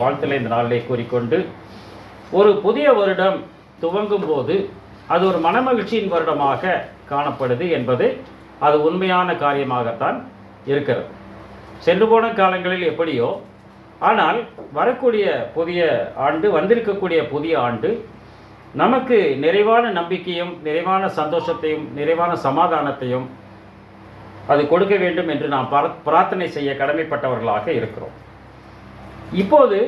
வாழ்த்துல இந்த நாளிலே கூறிக்கொண்டு, ஒரு புதிய வருடம் துவங்கும் போது அது ஒரு மனமகிழ்ச்சியின் வருடமாக காணப்படுது என்பது அது உண்மையான காரியமாகத்தான் இருக்கிறது. சென்று போன காலங்களில் எப்படியோ, ஆனால் வரக்கூடிய புதிய ஆண்டு, வந்திருக்கக்கூடிய புதிய ஆண்டு நமக்கு நிறைவான நம்பிக்கையும் நிறைவான சந்தோஷத்தையும் நிறைவான சமாதானத்தையும் அது கொடுக்க வேண்டும் என்று நாம் பிரார்த்தனை செய்ய கடமைப்பட்டவர்களாக இருக்கிறோம். இப்போது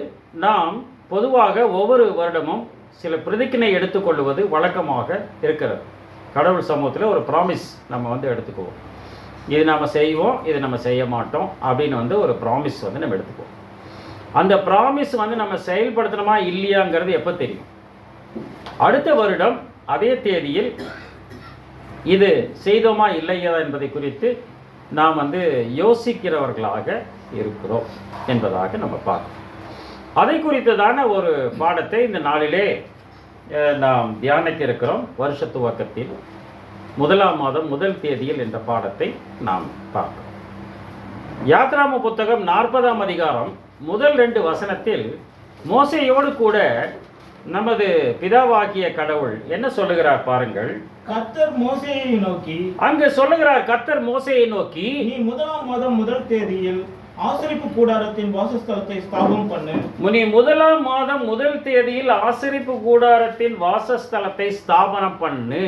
நாம் பொதுவாக ஒவ்வொரு வருடமும் சில பிரதிக்கினை எடுத்துக்கொள்வது வழக்கமாக இருக்கிறது. கடவுள் சமூகத்தில் ஒரு ப்ராமிஸ் நம்ம எடுத்துக்குவோம். இது நம்ம செய்வோம், இது நம்ம செய்ய மாட்டோம் அப்படின்னு ஒரு ப்ராமிஸ் நம்ம எடுத்துக்குவோம். அந்த ப்ராமிஸ் நம்ம செயல்படுத்தணுமா இல்லையாங்கிறது எப்போ தெரியும்? அடுத்த வருடம் அதே தேதியில் இது செய்தோமா இல்லையா என்பதை குறித்து நாம் யோசிக்கிறவர்களாக இருக்கிறோம் என்பதாக நம்ம பார்க்கணும். அதை குறித்ததான ஒரு பாடத்தை இந்த நாளிலே நாம் தியானிக்க இருக்கிறோம். வருஷ துவக்கத்தில் 1ஆம் மாதம் 1 தேதியில் என்ற பாடத்தை நாம் பார்க்கிறோம். யாத்ராம புத்தகம் 40ஆம் அதிகாரம் முதல் 2 வசனத்தில் மோசேயோடு கூட நமது பிதாவாகிய கடவுள் என்ன சொல்லுகிறார் பாருங்கள். கர்த்தர் மோசேயை நோக்கி, அங்கு சொல்லுகிறார், கர்த்தர் மோசேயை நோக்கி, நீ 1ஆம் மாதம் 1 தேதியில் ஆசரிப்பு கூடாரத்தின் வாசஸ்தலத்தை ஸ்தாபனம் பண்ணு. நீ 1ஆம் மாதம் 1 தேதியில் ஆசரிப்பு கூடாரத்தின் வாசஸ்தலத்தை ஸ்தாபனம் பண்ணு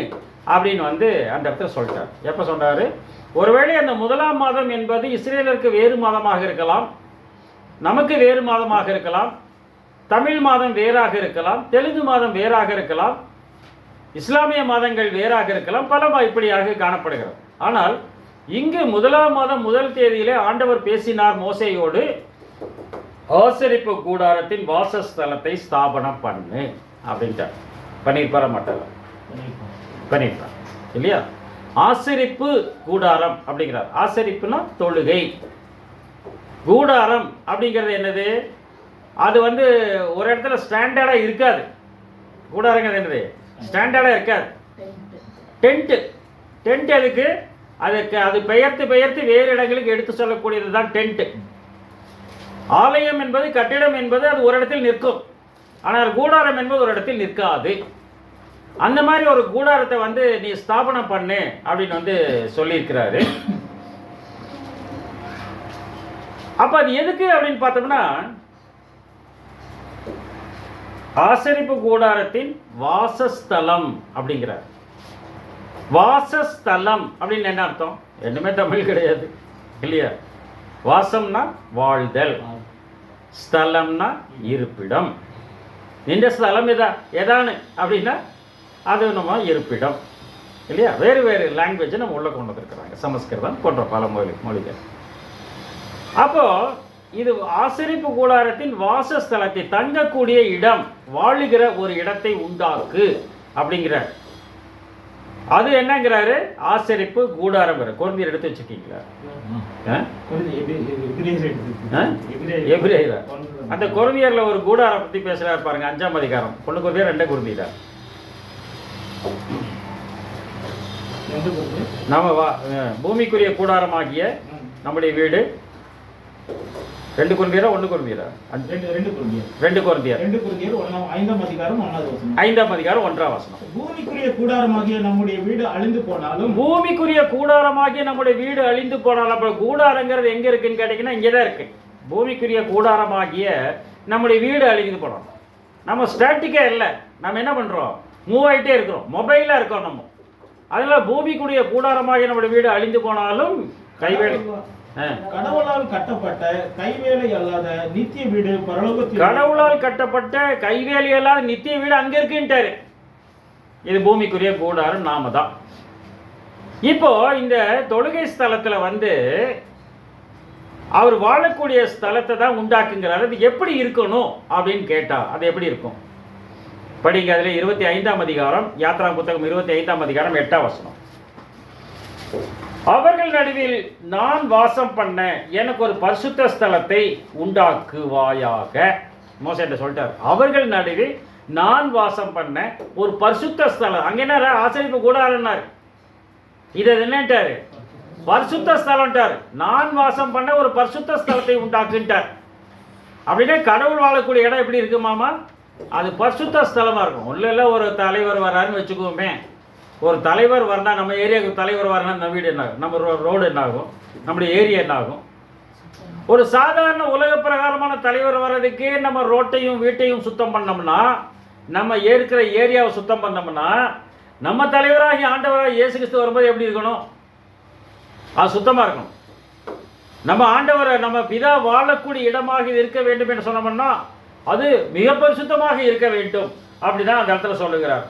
அப்படின்னு அந்த இடத்துல சொல்றார். எப்ப சொல்றாரு? ஒருவேளை அந்த 1ஆம் மாதம் என்பது இஸ்ரேலருக்கு வேறு மாதமாக இருக்கலாம், நமக்கு வேறு மாதமாக இருக்கலாம், தமிழ் மாதம் வேறாக இருக்கலாம், தெலுங்கு மாதம் வேறாக இருக்கலாம், இஸ்லாமிய மாதங்கள் வேறாக இருக்கலாம், பல இப்படியாக காணப்படுகிறது. ஆனால் இங்கு 1ஆம் மாதம் 1 தேதியிலே ஆண்டவர் பேசினார் மோசேயோடு, ஆசரிப்பு கூடாரத்தின் வாசஸ்தலத்தை ஸ்தாபனம் பண்ணு அப்படின்ட்டார். பண்ணிருப்பார மாட்டார்? பண்ணிருப்பார் இல்லையா? ஆசரிப்பு கூடாரம் அப்படிங்கிறார். ஆசரிப்புனா தொழுகை, கூடாரம் அப்படிங்கிறது என்னது? அது ஒரு இடத்துல ஸ்டாண்டர்டா இருக்காது. கூடாரங்கிறது என்னது? ஸ்டாண்டர்டா இருக்காது. டென்ட் எதுக்கு? அதுக்கு அது பெயர்த்து வேறு இடங்களுக்கு எடுத்து சொல்லக்கூடியது தான் டென்ட். ஆலயம் என்பது, கட்டிடம் என்பது அது ஒரு இடத்தில் நிற்கும். ஆனால் கூடாரம் என்பது ஒரு இடத்தில் நிற்காது. அந்த மாதிரி ஒரு கூடாரத்தை நீ ஸ்தாபனம் பண்ணு அப்படின்னு சொல்லியிருக்கிறாரு. அப்ப அது எதுக்கு அப்படின்னு பார்த்தோம்னா, ஆசரிப்பு கூடாரத்தின் வாசஸ்தலம் அப்படிங்கிறார். வாசஸ்தலம் அப்படின்னு என்ன அர்த்தம்? என்னமே தமிழ் கிடையாது இல்லையா? வாசம்னா வாழ்தல், ஸ்தலம்னா இருப்பிடம். நின்ற ஸ்தலம் எதானு அப்படின்னா அது நம்ம இருப்பிடம் இல்லையா? வேறு வேறு லாங்குவேஜை நம்ம உள்ள கொண்டு வந்திருக்கிறாங்க, சமஸ்கிருதம் போன்ற பல மொழிகள். அப்போ இது ஆசரிப்பு கூடாரத்தின் வாசஸ்தலத்தை, தங்கக்கூடிய இடம், வாழுகிற ஒரு இடத்தை உண்டாக்கு அப்படிங்கிறார். அது என்னங்கிறாரு? ஆசரிப்பு கூடாரம். கொரிந்தியர் எடுத்து வச்சுக்கீங்களா? எபிரேயர் அந்த கொரிந்தியர்ல ஒரு கூடாரம் பத்தி பேசுறாரு பாருங்க. 5ஆம் அதிகாரம் 1 கொரிந்தியர் 2 கொரிந்தியர். நம்ம பூமிக்குரிய கூடாரமாகிய நம்முடைய வீடு 2 கொரிந்தியரா 1 கொரிந்தியரா? 2 கொரிந்தியர் 5ஆம் அதிகாரம் 1வது வசனம். 5ஆம் அதிகாரம் 1ஆம் வசனம். பூமிக்குரிய கூடாரமாகிய நம்முடைய வீடு அழிந்து போனாலும், பூமிக்குரிய கூடாரமாகிய நம்முடைய வீடு அழிந்து போனாலும். அப்ப கூடாரங்கிறது எங்க இருக்குன்னு கேட்டீங்கன்னா இங்கதான் இருக்கு. பூமிக்குரிய கூடாரமாகிய நம்முடைய வீடு அழிந்து போனாலும், நம்ம ஸ்டாட்டிக்கா இல்லை, நம்ம என்ன பண்றோம்? மூவ் ஆகிட்டே இருக்கிறோம், மொபைலா இருக்கோம் நம்ம. அதனால பூமிக்குரிய கூடாரமாகிய நம்முடைய வீடு அழிந்து போனாலும் கைவேலை, கடவுளால் கட்டப்பட்ட கைவேலை அல்லாத நித்திய வீடு பரலோகத்தில், கடவுளால் கட்டப்பட்ட கைவேலை அல்லாத நித்திய வீடு அங்க இருக்குன்ட்டாரு. இது பூமிக்குரிய கூடாரம் நாம தான். இப்போ இந்த தொழுகை ஸ்தலத்துல அவர் வாழக்கூடிய ஸ்தலத்தை தான் உண்டாக்குங்கிறார். அது எப்படி இருக்கணும் அப்படின்னு கேட்டா அது எப்படி இருக்கும்? படிங்க. அதுல 25ஆம் அதிகாரம், யாத்ராம புத்தகம் 25ஆம் அதிகாரம் 8ஆம் வசனம். அவர்கள் நடுவில் நான் வாசம் பண்ண எனக்கு ஒரு பரிசுத்த ஸ்தலத்தை உண்டாக்குவாயாக. மோசே சொல்லிட்டார், அவர்கள் நடுவில் நான் வாசம் பண்ண ஒரு பரிசுத்த ஸ்தலம். அங்க என்ன ஆசரிப்பு கூடாரம்னாரு, இது என்னட்டாரு? பரிசுத்த ஸ்தலம்ட்டார். நான் வாசம் பண்ண ஒரு பரிசுத்த ஸ்தலத்தை உண்டாக்குன்ட்டார். அப்படின்னா கடவுள் வாழக்கூடிய இடம் எப்படி இருக்குமாமா? அது பரிசுத்த ஸ்தலமாக இருக்கும். உள்ள ஒரு தலைவர் வர்றாருன்னு வச்சுக்கோமே, ஒரு தலைவர் வரனா, நம்ம ஏரியாவுக்கு தலைவர் வரனா நம்ம வீடு என்ன ஆகும், நம்ம ரோடு என்ன ஆகும், நம்முடைய ஏரியா என்ன ஆகும்? ஒரு சாதாரண உலக பிரகாரமான தலைவர் வர்றதுக்கே நம்ம ரோட்டையும் வீட்டையும் சுத்தம் பண்ணோம்னா, நம்ம இருக்கிற ஏரியாவை சுத்தம் பண்ணோம்னா, நம்ம தலைவராகி ஆண்டவராக இயேசு கிறிஸ்து வரும்போது எப்படி இருக்கணும்? அது சுத்தமாக இருக்கணும். நம்ம ஆண்டவரை, நம்ம பிதா வாழக்கூடிய இடமாக இது இருக்க வேண்டும் என்று சொன்னோம்னா அது மிக பரிசுத்தமாக இருக்க வேண்டும். அப்படிதான் அந்த இடத்துல சொல்லுகிறார்.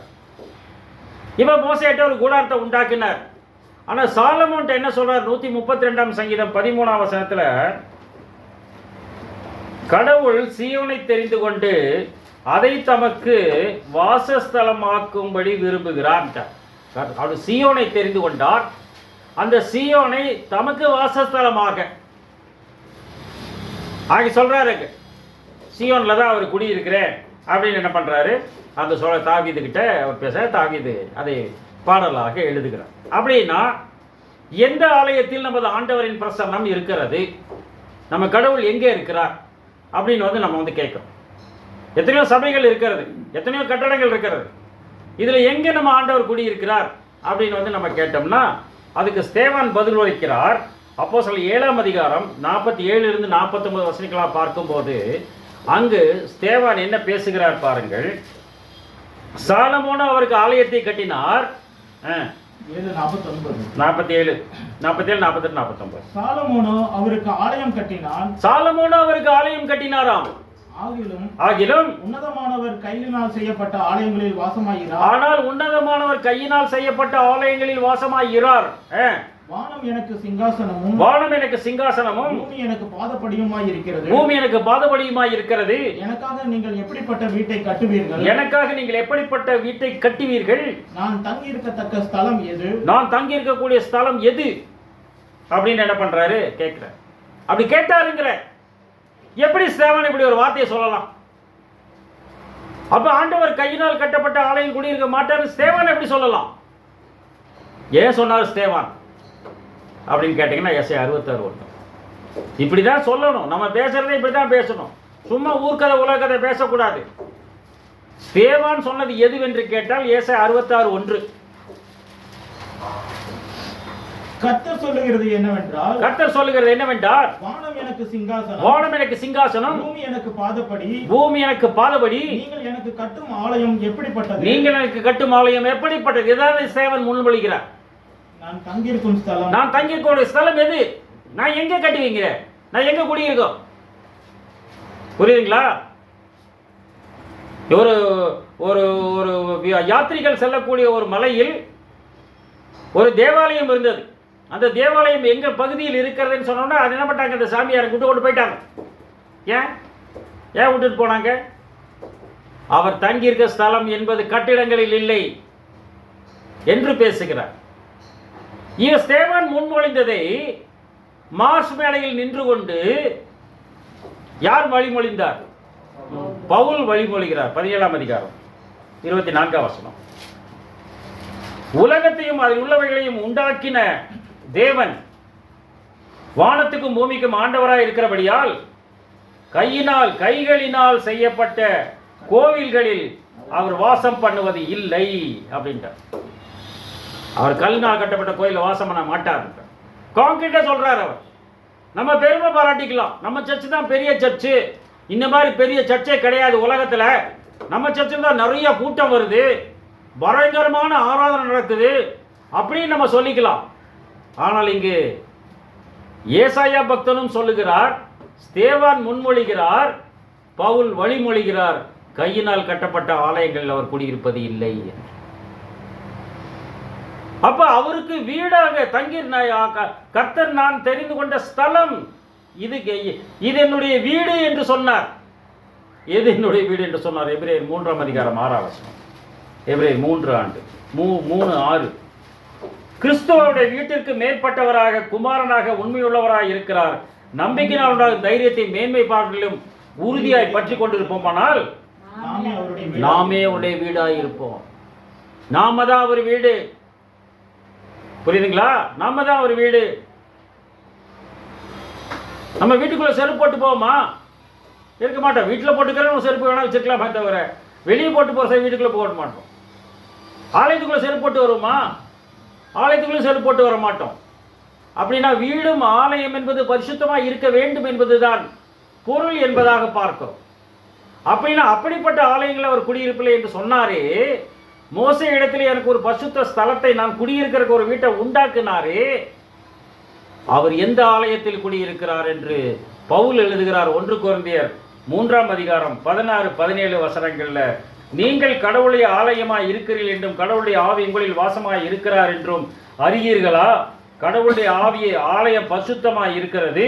இப்போ மோசேட்ட ஒரு கூடாரத்தை உண்டாக்கினார். ஆனால் சாலமோன்ட்ட என்ன சொல்றார்? 132 சங்கீதம் 13 வசனத்தில், கடவுள் சீயோனை தெரிந்து கொண்டு அதை தமக்கு வாசஸ்தலமாக்கும்படி விரும்புகிறார். அவர் சீயோனை தெரிந்து கொண்டார், அந்த சீயோனை தமக்கு வாசஸ்தலமாக ஆகி சொல்றாரு. சீயோன்ல தான் அவர் குடியிருக்கிறேன் அப்படின்னு என்ன பண்றாரு? அந்த சொல்ல தாவீது கிட்ட அவர் பேச, தாவீது அதை பாடலாக எழுதுகிறார். அப்படின்னா எந்த ஆலயத்தில் நமது ஆண்டவரின் பிரசன்னம் இருக்கிறது, நம்ம கடவுள் எங்கே இருக்கிறார் அப்படின்னு நம்ம கேட்கிறோம். எத்தனையோ சபைகள் இருக்கிறது, எத்தனையோ கட்டடங்கள் இருக்கிறது, இதுல எங்க நம்ம ஆண்டவர் குடியிருக்கிறார் அப்படின்னு நம்ம கேட்டோம்னா அதுக்கு ஸ்தேவான் பதில் அளிக்கிறார். அப்போஸ்தலர் 7ஆம் அதிகாரம் 47 49 வசனங்களாக பார்க்கும்போது அங்கு ஸ்தேவான் என்ன பேசுகிறார் பாருங்கள். சாலமோனோ அவருக்கு ஆலயத்தை கட்டினார். 47 48 49. சாலமோனோ அவருக்கு ஆலயம் கட்டினான். சாலமோனோ அவருக்கு ஆலயம் கட்டினாராம். ஆகிலும் உன்னதமானவர் கையினால் செய்யப்பட்ட ஆலயங்களில் வாசமாகிறார். ஆனால் உன்னதமானவர் கையினால் செய்யப்பட்ட ஆலயங்களில் வாசமாகிறார். வானம் எனக்கு சிங்காசனமும், வானம் எனக்கு சிங்காசனமும், பூமி எனக்கு பாதபடியுமாய் இருக்கிறது. பூமி எனக்கு பாதபடியுமாய் இருக்கிறது. எனக்காக நீங்கள் எப்படிப்பட்ட வீட்டை கட்டுவீர்கள்? எனக்காக நீங்கள் எப்படிப்பட்ட வீட்டை கட்டுவீர்கள்? நான் தங்கி இருக்கத்தக்க ஸ்தலம் எது? நான் தங்கி இருக்கக்கூடிய ஸ்தலம் எது அப்படின்னு என்ன பண்றாரு? கேட்கிறார். அப்படி கேட்டாருங்கிற எப்படி ஸ்தேவான் இப்படி ஒரு வார்த்தையை சொல்லலாம்? அப்ப ஆண்டவர் கையினால் கட்டப்பட்ட ஆலயம் குடியிருக்க மாட்டார் ஸ்தேவான் எப்படி சொல்லலாம்? ஏன் சொன்னார் ஸ்தேவான் அப்படின்னு கேட்டீங்கன்னா எஸ்ஐ 66 இப்படிதான் சொல்லணும். நம்ம பேசுறதே இப்படிதான் பேசணும். சும்மா ஊர்க்கதை உலகதை பேசக்கூடாது. ஸ்தேவான் சொன்னது எதுவென்று கேட்டால் எஸ்ஐ 66:1. கர்த்தர் சொல்லுகிறது என்னவென்றால், கர்த்தர் சொல்லுகிறது என்னவென்றால், வானம் எனக்கு சிங்காசனம், வானம் எனக்கு சிங்காசனம், பூமி எனக்கு பாதபடி, பூமி எனக்கு பாதபடி. நீங்கள் எனக்கு கட்டும் ஆலயம் எப்படிப்பட்டது? நீங்கள் எனக்கு கட்டும் ஆலயம் எப்படிப்பட்டது? இதான் ஸ்தேவான் முன்மொழிகிறார். நான் தங்கியிருக்கும் ஸ்தலம், நான் தங்கியிருக்கிற ஸ்தலம் எது? நான் எங்க கட்டுவீங்க? நான் எங்க குடியிருக்கோம்? புரியுதுங்களா? ஒரு ஒரு ஒரு யாத்திரிகள் செல்லக்கூடிய ஒரு மலையில் ஒரு தேவாலயம் இருந்தது. அந்த தேவாலயம் எங்க பகுதியில் இருக்கிறதுன்னு சொன்னோம்னா அது என்ன பண்ணாங்க? அந்த சாமியாரை கொண்டு போயிட்டாங்க. ஏன் விட்டுட்டு போனாங்க? அவர் தங்கியிருக்க ஸ்தலம் என்பது கட்டிடங்களில் இல்லை என்று பேசுகிறார். ஸ்தேவான் முன்மொழிந்ததை மார்ஸ் மேடையில் நின்று கொண்டு யார் வழிமொழிந்தார்? பவுல் வழிமொழிகிறார். 17ஆம் அதிகாரம் 24ஆம் வசனம். உலகத்தையும் அதில் உள்ளவைகளையும் உண்டாக்கின தேவன் வானத்துக்கும் பூமிக்கும் ஆண்டவராய் இருக்கிறபடியால் கைகளினால் செய்யப்பட்ட கோவில்களில் அவர் வாசம் பண்ணுவது இல்லை அப்படின்ட்டார். அவர் கல்லினால் கட்டப்பட்ட கோயிலில் வாசம் பண்ண மாட்டார். கான்கிரீட்டா சொல்றார் அவர். நம்ம பெருமை பாராட்டிக்கலாம், நம்ம சர்ச்சு தான் பெரிய சர்ச்சு, இந்த மாதிரி பெரிய சர்ச்சே கிடையாது உலகத்தில், நம்ம சர்ச்சில் தான் நிறைய கூட்டம் வருது, பயங்கரமான ஆராதனை நடக்குது அப்படின்னு நம்ம சொல்லிக்கலாம். ஆனால் இங்கு ஏசாயா பக்தனும் சொல்லுகிறார், ஸ்தேவான் முன்மொழிகிறார், பவுல் வழிமொழிகிறார், கையினால் கட்டப்பட்ட ஆலயங்களில் அவர் குடியிருப்பது இல்லை. அப்ப அவருக்கு வீடாக தங்கி கர்த்தர் நான் தெரிந்து கொண்ட ஸ்தலம் இது என்னுடைய வீடு என்று சொன்னார். எது என்னுடைய வீடு என்று சொன்னார்? எபிரேயர் 3ஆம் அதிகாரம் 6ஆம் வசனம். எபிரேயர் 3:6. கிறிஸ்துவோடைய வீட்டிற்கு மேற்பட்டவராக குமாரனாக உண்மையுள்ளவராக இருக்கிறார். நம்பிக்கையினால் தைரியத்தை மேன்மை பாட்டிலும் உறுதியாய் பற்றி கொண்டிருப்போமானால் நாமே அவருடைய வீடாய் இருப்போம். நாம தான் அவர் வீடு. புரியுதுங்களா? நாம தான் ஒரு வீடு. நம்ம வீட்டுக்குள்ள செருப்பு போட்டு போவோமா? இருக்க மாட்டோம். வீட்டில் போட்டுக்கிறோம் செருப்பு வேணால் வச்சுருக்கலாமே தவிர வெளியே போட்டு போகிற வீட்டுக்குள்ளே போட மாட்டோம். ஆலயத்துக்குள்ளே செருப்பு போட்டு வருமா? ஆலயத்துக்குள்ளே செருப்பு போட்டு வர மாட்டோம். அப்படின்னா வீடும் ஆலயம் என்பது பரிசுத்தமாக இருக்க வேண்டும் என்பதுதான் பொருள் என்பதாக பார்க்கிறோம். அப்படின்னா அப்படிப்பட்ட ஆலயங்களை அவர் குடியிருப்பில்லை என்று சொன்னாரே. மோசே இடத்துல எனக்கு ஒரு பரிசுத்த ஸ்தலத்தை நான் குடியிருக்கிறதுக்கு ஒரு வீட்டை உண்டாக்குனாரே. அவர் எந்த ஆலயத்தில் குடியிருக்கிறார் என்று பவுல் எழுதுகிறார் 1 கொரிந்தியர் 3ஆம் அதிகாரம் 16-17 வசனங்கள்ல. நீங்கள் கடவுளுடைய ஆலயமாய் இருக்கிறீர்கள் என்றும் கடவுளுடைய ஆவி உங்களில் வாசமாய் இருக்கிறார் என்றும் அறியீர்களா? கடவுளுடைய ஆவியை ஆலயம் பரிசுத்தமாய் இருக்கிறது.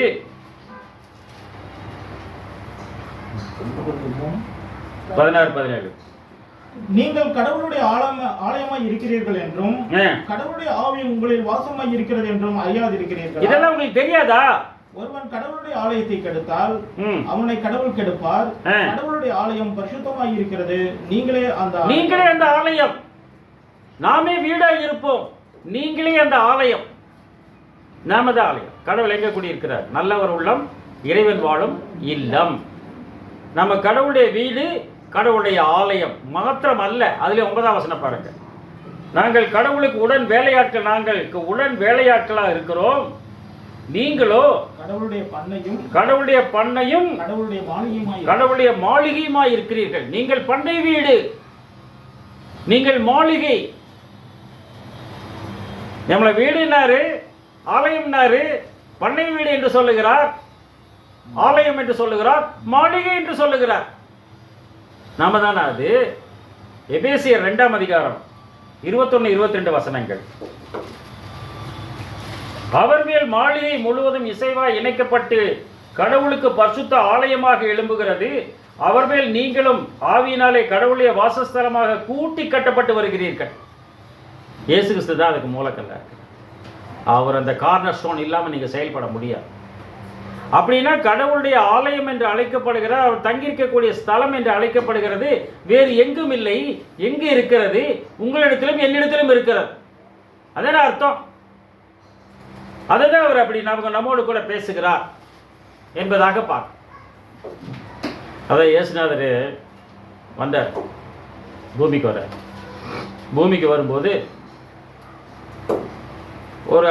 16-17. நீங்கள் கடவுளுடைய ஆலயமாய் இருக்கிறீர்கள் என்றும் கடவுளுடைய ஆவி உங்களில் வாசமாய் இருக்கிறது என்றும் அறியாதிருக்கிறீர்கள். இதெல்லாம் உங்களுக்கு தெரியாதா? ஒருவன் கடவுளுடைய ஆலயத்தை கெடுத்தால் அவனை கடவுள் கெடுப்பார். கடவுளுடைய ஆலயம் பரிசுத்தமாய் இருக்கிறது. நீங்களே அந்த ஆலயம். நாமே வீடாக இருப்போம். நீங்களே அந்த ஆலயம். நாம தான் ஆலயம். கடவுள் எங்க குடியிருக்கிறார்? நல்லவர் உள்ளம், இறைவன் வாழும் இல்லம். நம்ம கடவுளுடைய வீடு, கடவுளுடைய ஆலயம் மாத்திரம் அல்ல. அதுல 9ஆம் வசனம் பாருங்க. நாங்கள் கடவுளுக்கு உடன் வேலையாட்கள். நாங்கள் உடன் வேலையாட்களா இருக்கிறோம். நீங்களோ கடவுளுடைய பண்ணையும் கடவுளுடைய மாளிகையுமாய் இருக்கிறீர்கள். நீங்கள் பண்ணை வீடு, நீங்கள் மாளிகை. நம்மள வீடுனாரு, ஆலயம்னாரு, பண்ணை வீடு என்று சொல்லுகிறார், ஆலயம் என்று சொல்லுகிறார், மாளிகை என்று சொல்லுகிறார். நாம தானே அது? எபேசியர் 2ஆம் அதிகாரம் 21-22 வசனங்கள். அவர் மேல் மாளிகை முழுவதும் இசைவாய் இணைக்கப்பட்டு கடவுளுக்கு பரிசுத்த ஆலயமாக எழும்புகிறது. அவர் மேல் நீங்களும் ஆவியினாலே கடவுளுடைய வாசஸ்தலமாக கூட்டி கட்டப்பட்டு வருகிறீர்கள். இயேசு கிறிஸ்து தான் அதுக்கு மூலக்கல்ல. அவர் அந்த கார்னர் ஸ்டோன் இல்லாமல் நீங்கள் செயல்பட முடியாது. அப்படின்னா கடவுளுடைய ஆலயம் என்று அழைக்கப்படுகிற, அவர் தங்கியிருக்கக்கூடிய ஸ்தலம் என்று அழைக்கப்படுகிறது வேறு எங்கும் இல்லை. எங்கு இருக்கிறது? உங்களிடத்திலும் என்னிடத்திலும் இருக்கிறது. அதான அர்த்தம். அதுதான் அவர் அப்படி நம்மோடு கூட பேசுகிறார் என்பதாக பார்க்க. அதான் இயேசுநாதர் வந்தார், பூமிக்கு வர. பூமிக்கு வரும்போது ஒரு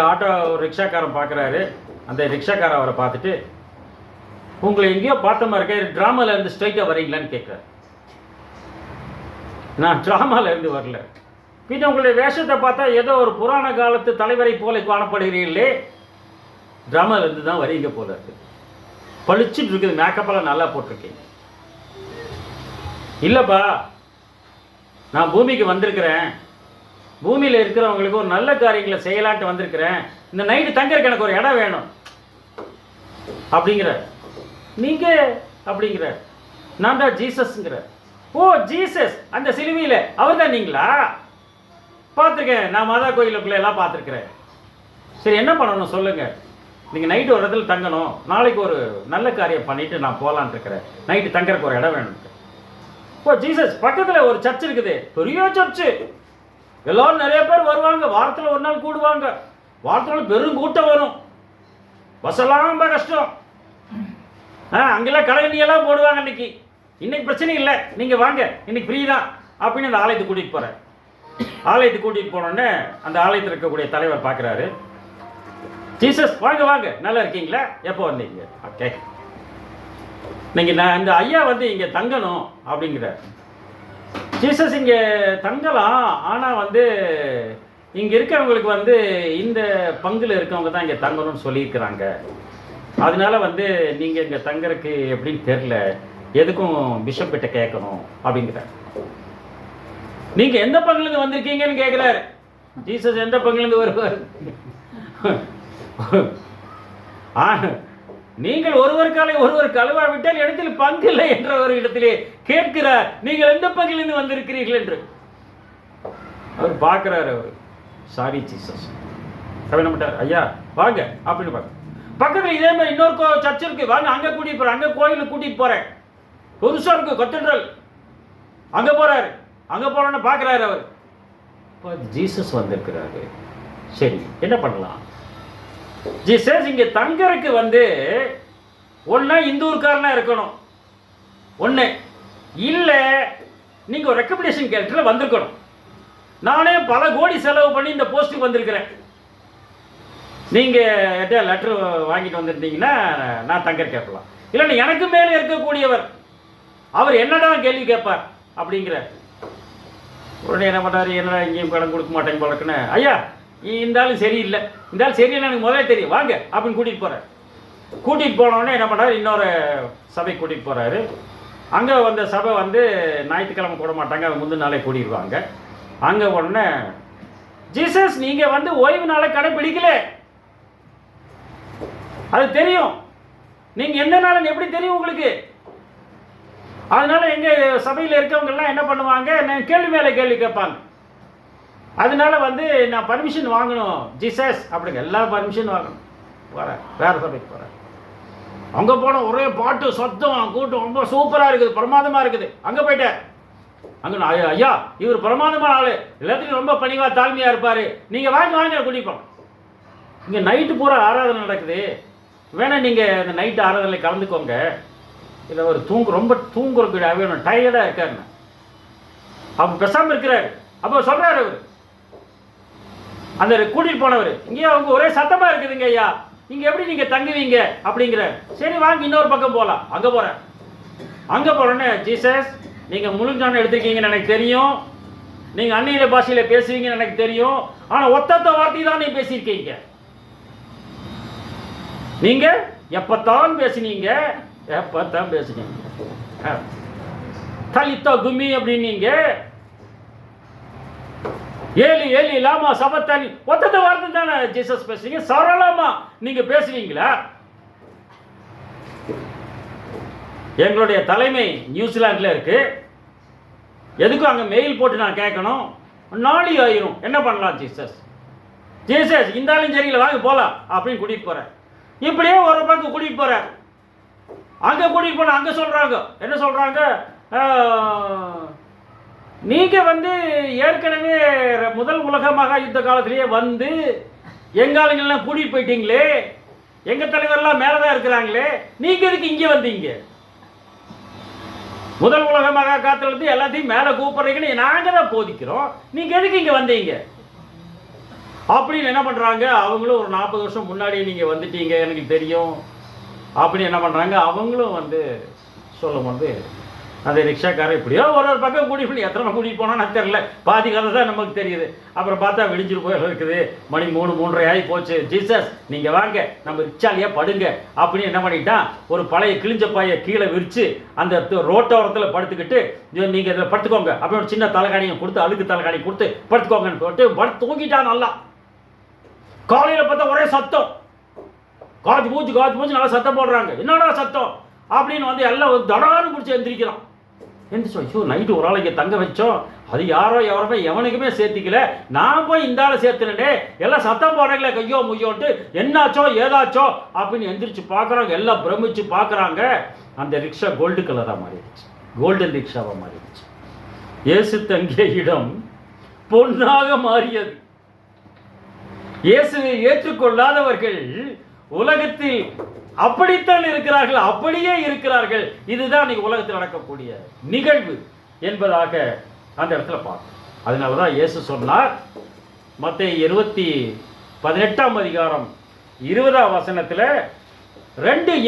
ரிக்ஷாக்காரன் பார்க்குறாரு. அந்த ரிக்ஷாக்காரன் அவரை பார்த்துட்டு, உங்களை எங்கேயோ பார்த்த மாதிரி இருக்க, ட்ராமாவில் இருந்து ஸ்ட்ரைட்டாக வரீங்களான்னு கேட்குறாரு. நான் ட்ராமாவில் இருந்து வரல. பின்ன உங்களுடைய வேஷத்தை பார்த்தா ஏதோ ஒரு புராண காலத்து தலைவரை போல காணப்படுகிறீர்களே, ட்ராமாவில் இருந்து தான் வரீங்க போல இருக்கு. பளிச்சுட்டு இருக்குது, மேக்கப்பெல்லாம் நல்லா போட்டிருக்கீங்க. இல்லைப்பா, நான் பூமிக்கு வந்திருக்கிறேன், பூமியில் இருக்கிறவங்களுக்கு ஒரு நல்ல காரியங்களை செய்யலான்ட்டு வந்திருக்கிறேன். இந்த நைட்டு தங்கறதுக்கு எனக்கு ஒரு இடம் வேணும் அப்படிங்கிற. நீங்க அப்படிங்கிற. நான் தான் ஜீசஸ்ங்கிற. ஓ ஜீசஸ், அந்த சிலுவையில் அவர் தான் நீங்களா? பார்த்துருக்கேன், நான் மாதா கோயிலுக்குள்ள எல்லாம் பார்த்துருக்குறேன். சரி, என்ன பண்ணணும் சொல்லுங்கள். நீங்கள் நைட்டு ஒரு இடத்துல தங்கணும், நாளைக்கு ஒரு நல்ல காரியம் பண்ணிவிட்டு நான் போகலான் இருக்கிறேன். நைட்டு தங்கறதுக்கு ஒரு இடம் வேணும். ஓ ஜீசஸ், பக்கத்தில் ஒரு சர்ச் இருக்குது, பெரிய சர்ச்சு, எல்லோரும் நிறைய பேர் வருவாங்க, வாரத்தில் ஒரு நாள் கூடுவாங்க, வாரத்தில் பெரும் கூட்டம் வரும், பஸ்ஸெல்லாம் ரொம்ப கஷ்டம், அங்கெல்லாம் கடையெல்லாம் போடுவாங்க. இன்னைக்கு பிரச்சனை இல்லை, நீங்கள் வாங்க, இன்னைக்கு ஃப்ரீ தான் அப்படின்னு அந்த ஆலயத்துக்கு கூட்டிகிட்டு போகிறேன். ஆலயத்துக்கு கூட்டிகிட்டு போனோடனே அந்த ஆலயத்தில் இருக்கக்கூடிய தலைவர் பார்க்குறாரு. ஜீசஸ் வாங்க வாங்க, நல்லா இருக்கீங்களா, எப்போ வந்தீங்க? ஓகே, நீங்கள் நான் இந்த ஐயா வந்து இங்கே தங்கணும் அப்படிங்கிறார். ஜீசஸ் இங்கே தங்கலாம், ஆனால் வந்து இங்கே இருக்கிறவங்களுக்கு வந்து இந்த பங்கில் இருக்கவங்க தான் இங்கே தங்கணும்னு சொல்லியிருக்கிறாங்க. அதனால வந்து நீங்கள் இங்கே தங்கறதுக்கு எப்படின்னு தெரில, எதுக்கும் பிஷப் கிட்ட கேட்கணும் அப்படிங்கிறார். நீங்கள் எந்த பங்குலேருந்து வந்திருக்கீங்கன்னு கேட்குறாரு. ஜீசஸ் எந்த பங்குலேருந்து வருவார்? நீங்கள் ஒருவருக்காலை ஒருவர் கழுவா விட்டால் இடத்தில் பங்கு இல்லை என்ற ஒரு இடத்திலே கேட்கிறார், நீங்கள் எந்த பங்கிலிருந்து வந்திருக்கிறீர்கள் என்று. அவர் பார்க்கிறார். அவர் சாரி ஜீசஸ் என்ன பண்ணிட்டார், ஐயா வாங்க அப்படின்னு பார்க்க. பக்கத்தில் இதே மாதிரி இன்னொரு சர்ச் இருக்கு, வாங்க அங்கே கூட்டிட்டு போறேன், அங்கே கோயிலுக்கு கூட்டிட்டு போறேன், புதுசா இருக்கு கத்தீட்ரல், அங்கே போறாரு. அங்கே போறோன்னு பார்க்குறாரு அவர். ஜீசஸ் வந்திருக்கிறாரு. சரி, என்ன பண்ணலாம்? ஜீசஸ் இங்கே தங்கறதுக்கு வந்து ஒன்றா இந்தூர்காரனா இருக்கணும், ஒன்று இல்லை, நீங்கள் ஒரு ரெக்கமெண்டேஷன் கேரக்டரில் வந்திருக்கணும். நானே பல கோடி செலவு பண்ணி இந்த போஸ்ட்டுக்கு வந்திருக்கிறேன். நீங்கள் லெட்டர் வாங்கிட்டு வந்துருந்தீங்கன்னா நான் தங்க கேட்கலாம். இல்லைன்னா எனக்கு மேலே இருக்கக்கூடியவர் அவர் என்னடா கேள்வி கேட்பார் அப்படிங்கிற உடனே என்ன பண்ணுறாரு, என்னடா இங்கேயும் கடன் கொடுக்க மாட்டேங்க பழக்குன்னு, ஐயா இந்த ஆள் சரியில்லை, இந்த ஆள் சரியில்லை எனக்கு முதல்ல தெரியும், வாங்க அப்படின்னு கூட்டிகிட்டு போகிறார். கூட்டிகிட்டு போனோடனே என்ன பண்ணுறாரு, இன்னொரு சபைக்கு கூட்டிகிட்டு போகிறாரு. அங்கே வந்த சபை வந்து ஞாயிற்றுக்கிழமை கூட மாட்டாங்க, அது முந்தின நாளே கூட்டிடுவாங்க. அங்கே உடனே ஜீசஸ் நீங்கள் வந்து ஓய்வு நாளை கடைப்பிடிக்கல, அது தெரியும், நீங்கள் எந்த நாள் எப்படி தெரியும் உங்களுக்கு? அதனால எங்கள் சபையில் இருக்கவங்கெல்லாம் என்ன பண்ணுவாங்க, நான் கேள்வி மேலே கேள்வி கேட்பாங்க. அதனால வந்து நான் பர்மிஷன் வாங்கணும் ஜீசஸ் அப்படிங்க, எல்லா பர்மிஷன் வாங்கணும். போகிறேன், வேறு சபைக்கு போகிறேன். அங்கே போனால் ஒரே பாட்டு சத்தம் கூட்டம் ரொம்ப சூப்பராக இருக்குது, பிரமாதமாக இருக்குது. அங்கே போயிட்டேன். அங்கே நான் ஐயா இவர் பிரமாதமான ஆள், எல்லாத்துக்கும் ரொம்ப பணிவாக தாழ்மையாக இருப்பார், நீங்கள் வாங்க வாங்க கூட்டிகிட்டு போகணும். இங்கே நைட்டு பூரா ஆராதனை நடக்குது, வேணா நீங்கள் இந்த நைட்டு ஆராதனை கலந்துக்கோங்க. இல்லை ஒரு ரொம்ப தூங்குறதுக்கு வேணும், டயர்டாக இருக்காருன்னு அப்போ பேசாமல் இருக்கிறாரு. அப்போ சொல்கிறார் அவர், அந்த கூட்டிகிட்டு போனவர், இங்கேயே அவங்க ஒரே சத்தமாக இருக்குதுங்க ஐயா, நீங்கள் எப்படி நீங்கள் தங்குவீங்க அப்படிங்கிறார். சரி வாங்க இன்னொரு பக்கம் போகலாம். அங்கே போகிறேன். அங்கே போகிறேன்னு ஜீசஸ் நீங்கள் முழுஞ்சான எடுத்துருக்கீங்கன்னு எனக்கு தெரியும், நீங்கள் அந்நிய பாஷையில் பேசுவீங்கன்னு எனக்கு தெரியும், ஆனால் ஒத்தத்த வார்த்தை தான் நீ பேசியிருக்கீங்க. நீங்கள் எப்பத்தான் பேசுனீங்க, எப்பத்தான் பேசுனீங்க, தலித்தா கும்மி அப்படின்னீங்க, ஏலி ஏலி லாமா சபத்தானி, ஒத்தத்த வார்த்தை தானே ஜீசஸ் பேசுறீங்க, சரளமா நீங்க பேசுவீங்களா? எங்களுடைய தலைமை நியூசிலாண்டில் இருக்கு, எதுக்கும் அங்கே மெயில் போட்டு நான் கேட்கணும், நாளை ஆயிரும், என்ன பண்ணலாம் ஜீசஸ்? ஜீசஸ் இந்த ஆளும் சரியில்லை, வாங்க போகலாம் அப்படின்னு கூட்டிகிட்டு போகிறேன். இப்படியே ஒரு பக்கம் கூட்டிகிட்டு போகிறேன். அங்கே கூட்டிகிட்டு போன அங்கே சொல்கிறாங்க, என்ன சொல்கிறாங்க, நீங்கள் வந்து ஏற்கனவே முதல் உலக மகா யுத்த காலத்திலேயே வந்து எங்கள் ஆளுங்கள்லாம் கூட்டிகிட்டு போயிட்டீங்களே, எங்கள் தலைவர்லாம் மேலே தான் இருக்கிறாங்களே, நீங்கள் எதுக்கு இங்கே வந்தீங்க? முதல் உலக மகா காலத்துலேருந்து எல்லாத்தையும் மேலே கூப்பிட்றீங்கன்னு நாங்கள் தான் போதிக்கிறோம், நீங்கள் எதுக்கு இங்கே வந்தீங்க அப்படின்னு என்ன பண்ணுறாங்க. அவங்களும் ஒரு 40 வருஷம் முன்னாடியே நீங்கள் வந்துட்டீங்க எனக்கு தெரியும் அப்படின்னு என்ன பண்ணுறாங்க. அவங்களும் வந்து சொல்லும் போது அந்த ரிக்ஷாக்காரர் இப்படியோ ஒரு பக்கம் கூட்டிகிட்டு எத்தனை கூட்டிகிட்டு போனால் எனக்கு தெரியல, பாதி கதை தான் நமக்கு தெரியுது. அப்புறம் பார்த்தா விடிஞ்சிட்டு போய் இருக்குது, மணி 3-3:30 ஆகி போச்சு. ஜீசஸ் நீங்கள் வாங்க நம்ம ரிக்ஷாலேயே படுங்க அப்படின்னு என்ன பண்ணிட்டான், ஒரு பழைய கிழிஞ்ச பாயை கீழே விரித்து அந்த ரோட்டோரத்தில் படுத்துக்கிட்டு நீங்கள் இதில் படுத்துக்கோங்க அப்படின்னு ஒரு சின்ன தலைகாணியை கொடுத்து, அழுக்கு தலைகாணி கொடுத்து படுத்துக்கோங்கன்னு சொல்லிட்டு தூங்கிட்டான். நல்லா காலையில் பார்த்தா ஒரே சத்தம், காது மூச்சு நல்லா சத்தம் போடுறாங்க. என்னடா சத்தம் அப்படின்னு வந்து எல்லாம் தடான்னு பிடிச்சி எந்திரிக்கிறான். எந்திரிச்சோம், ஐயோ நைட்டு ஒரு ஆள் இங்கே தங்க வச்சோம், அது யாரோ எவனுக்குமே சேர்த்திக்கல, நான் போய் இந்த ஆளை சேர்த்துனே, எல்லாம் சத்தம் போடுறீங்களே கையோ முய்யோன்ட்டு, என்னாச்சோ ஏதாச்சோ அப்படின்னு எந்திரிச்சு பார்க்குறாங்க. எல்லாம் பிரமிச்சு பார்க்குறாங்க. அந்த ரிக்ஷா கோல்டு கலராக மாறிடுச்சு, கோல்டன் ரிக்ஷாவாக மாறிடுச்சு. இயேசு தங்கிய இடம் பொன்னாக மாறியது. இயேசுவை ஏற்றுக்கொள்ளாதவர்கள் உலகத்தில் அப்படித்தான் இருக்கிறார்கள், அப்படியே இருக்கிறார்கள். இதுதான் நீங்க உலகத்தில் நடக்கக்கூடிய நிகழ்வு என்பதாக அந்த இடத்துல பார்க்கணும். அதனாலதான் இயேசு சொன்னார், மத்தேயு 18 அதிகாரம் 20 வசனத்துல,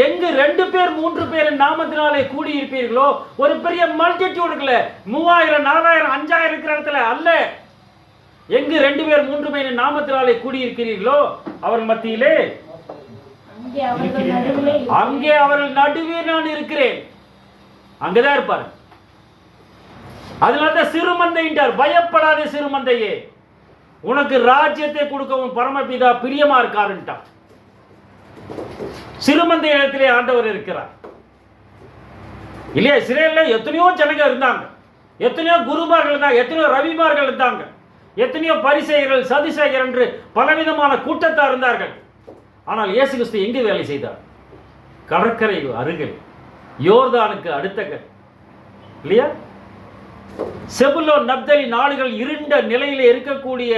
எங்கு 2 பேர் 3 பேர் நாமத்தினாலே கூடி இருப்பீர்களோ, ஒரு பெரிய மல்டிடியூடுல 3000 4000 5000 இருக்கிற இடத்துல அல்ல, எங்கு 2 பேர் 3 பேர் நாமத்தினாலே கூடி இருக்கிறீர்களோ அவர் மத்தியிலே அங்கே அவர்கள் நடுவே நான் இருக்கிறேன். அங்கதான் இருப்பார். அதனால்தான் சிறுமந்தைன்றார், பயப்படாத சிறுமந்தையே, உனக்கு ராஜ்யத்தை கொடுக்கவும் பரமபிதா பிரியமா இருக்காருன்ட்டார். சிறுமந்தை இடத்திலே ஆண்டவர் இருக்கிறார் இல்லையா? இஸ்ரேல்ல எத்தனையோ ஜனங்க இருந்தாங்க, எத்தனையோ குருமார்கள் இருந்தாங்க, எத்தனையோ ரவிமார்கள் இருந்தாங்க, எத்தனையோ பரிசேயர்கள் சதிசேயர் என்று பலவிதமான கூட்டத்தார் இருந்தார்கள். ஆனால் இயேசு கிறிஸ்து எங்கே வேலை செய்தார்? கடற்கரை அருகில், யோர்தானுக்கு அடுத்த இல்லையா? செபுலோன் நப்தலி நாடுகள் இருண்ட நிலையிலே இருக்கக்கூடிய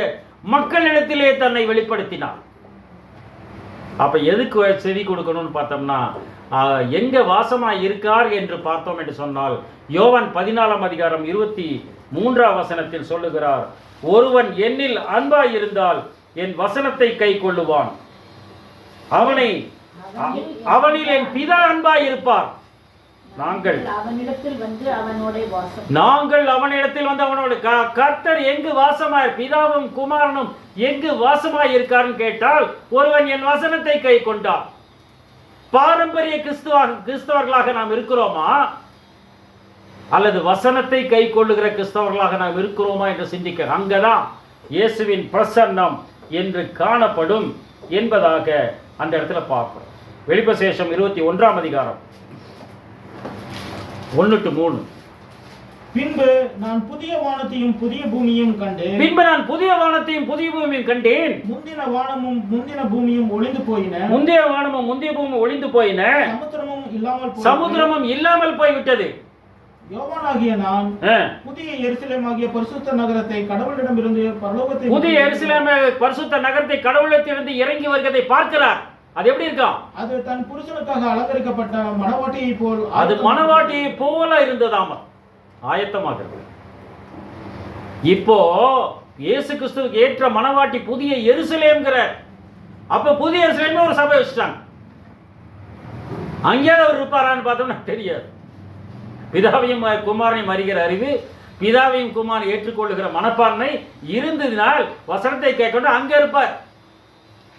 மக்களிடத்திலே தன்னை வெளிப்படுத்தினார். அப்ப எதுக்கு செவி கொடுக்கணும்னு பார்த்தோம்னா, எங்க வாசமா இருக்கார் என்று பார்த்தோம் என்று சொன்னால், யோவான் 14ஆம் அதிகாரம் 23ஆம் வசனத்தில் சொல்லுகிறார், ஒருவன் என்னில் அன்பாய் இருந்தால் என் வசனத்தை கை கொள்ளுவான், அவனில் என் பிதா அன்பாய் இருப்பார், நாங்கள் அவனிடத்தில் வந்து அவனோட கர்த்தர் எங்கு வாசமாய், பிதாவும் குமாரனும் எங்கு வாசமாய் இருக்காருன்னு கேட்டால், ஒருவன் என் வசனத்தை கை கொண்டார். பாரம்பரிய கிறிஸ்தவர்களாக நாம் இருக்கிறோமா, அல்லது வசனத்தை கை கொள்ளுகிற கிறிஸ்தவர்களாக நாம் இருக்கிறோமா என்று சிந்திக்க, அங்கதான் இயேசுவின் பிரசன்னம் என்று காணப்படும் என்பதாக அந்த இடத்துல பார்க்கிறோம். வெளிப்பசேஷம் 21ஆம் அதிகாரம் 1-3. பின்பு நான் புதிய வானத்தையும் புதிய பூமியையும் கண்டேன். முந்தின வானமும் முந்தின பூமியும் ஒளிந்து போயின. சமுத்திரமும் இல்லாமல் போய்விட்டது. யோவானாகிய நான் புதிய எருசலேமாகிய பரிசுத்த நகரத்தை கடவுளிடமிருந்து கடவுளிடத்திலிருந்து இறங்கி வருவதை பார்க்கிறார். அது எப்படி இருக்கும்? அது தன் புருஷனுக்காக அலங்கரிக்கப்பட்ட மணவாட்டியை போல், அது மணவாட்டியை போல இருந்ததாமா, ஆயத்தமாகிறது. இப்போ இயேசு கிறிஸ்துவுக்கு ஏற்ற மணவாட்டி புதிய எருசலேம்ங்கிற, அப்ப புதிய எருசலேம் ஒரு சபை வச்சுட்டாங்க. அங்கேயாவது அவர் இருப்பாரான்னு பார்த்தோம்னா தெரியாது. பிதாவையும் குமாரனையும் அறிகிற அறிவு, பிதாவையும் குமாரனை ஏற்றுக்கொள்ளுகிற மனப்பான்மை இருந்ததினால் வசனத்தை கேட்கணும், அங்க இருப்பார்.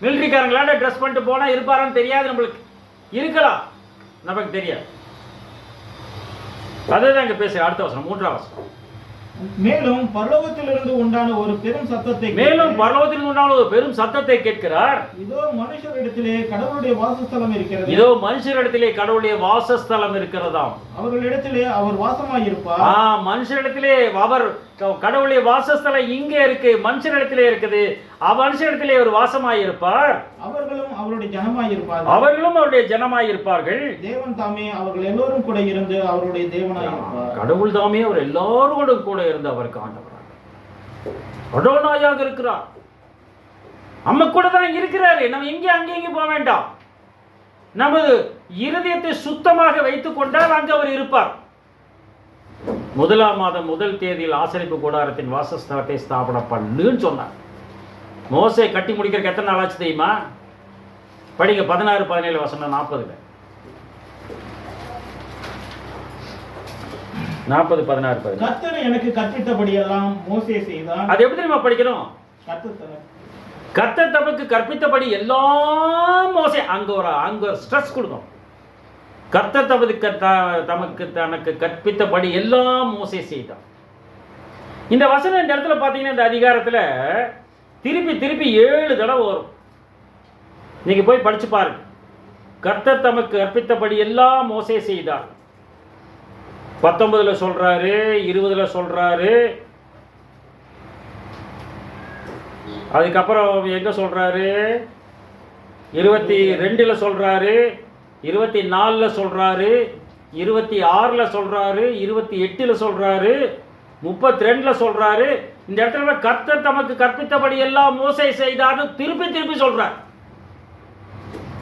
மிலிட்டரிக்காரங்களால ட்ரெஸ் பண்ணிட்டு போனா இருப்பாரான்னு தெரியாது, நம்மளுக்கு இருக்கலாம், நமக்கு தெரியாது. அதுதான் இங்க பேச. அடுத்த வசனம் 3ஆம் வசனம். மேலும் பரலோகத்திலிருந்து உண்டான ஒரு பெரும் சத்தத்தை கேட்கிறார். இதோ மனுஷரிடத்திலே கடவுளுடைய வாசஸ்தலம் இருக்கிறதாம். அவர்களிடத்திலே அவர் வாசமாயிருப்பார். மனுஷரிடத்திலே அவர், கடவுளுடைய வாசஸ்தலம் இங்கே இருக்கு, மனுஷரிடத்திலே இருக்குது. மனுஷரிடத்திலே அவர் வாசமாயிருப்பார். அவர்களும் அவருடைய ஜனமாயிருப்பார்கள். தேவன் தாமே அவர்கள் எல்லோரும் கூட இருந்து அவருடைய தேவனாயிருப்பார். கடவுள் தாமே அவர் எல்லாரோடும் கூட இருந்து அவருக்கு ஆண்டவராக அடோனாயாக இருக்கிறார். நம்ம கூட தான் இருக்கிறாரு. நம்ம அங்கே போக வேண்டாம். நமது இருதயத்தை சுத்தமாக வைத்துக் கொண்டால் அங்கு அவர் இருப்பார். 1ஆம் மாதம் 1 தேதியில் ஆசரிப்பு கூடாரத்தின் வாசஸ்தலத்தை ஸ்தாபனம் பண்ணுன்னு சொன்னார். மோசே கட்டி முடிக்கிறதுக்கு எத்தனை நாள் ஆச்சு தெரியுமா? படிங்க 16-17 வசனம் 40. 40-16. கர்த்தர் எனக்கு கற்பித்தபடி எல்லாம் மோசே செய்தான். அது எப்படி தெரியுமா படிக்கணும்? கர்த்தர் தமக்கு கற்பித்தபடி எல்லாம் மோசே. அங்க ஒரு ஸ்ட்ரெஸ் கொடுக்கும். கர்த்தர் தனக்கு கற்பித்தபடி எல்லாம் மோசே செய்தான். இந்த வசனம் இந்த இடத்துல பார்த்தீங்கன்னா, இந்த அதிகாரத்தில் திருப்பி 7 தடவை வரும். நீங்க போய் படிச்சு பாருங்க. கர்த்தர் தமக்கு கற்பித்தபடி எல்லாம் மோசே செய்தார். 19 சொல்றாரு, 20 சொல்றாரு, அதுக்கப்புறம் எங்க சொல்றாரு, 22 சொல்றாரு, 24 சொல்றாரு, 26 சொல்றாரு, 28 சொல்றாரு, 32 சொல்றாரு. இந்த இடத்துல கர்த்தர் தமக்கு கற்பித்தபடி எல்லாம் மோசே செய்தார்னு திருப்பி சொல்றார்.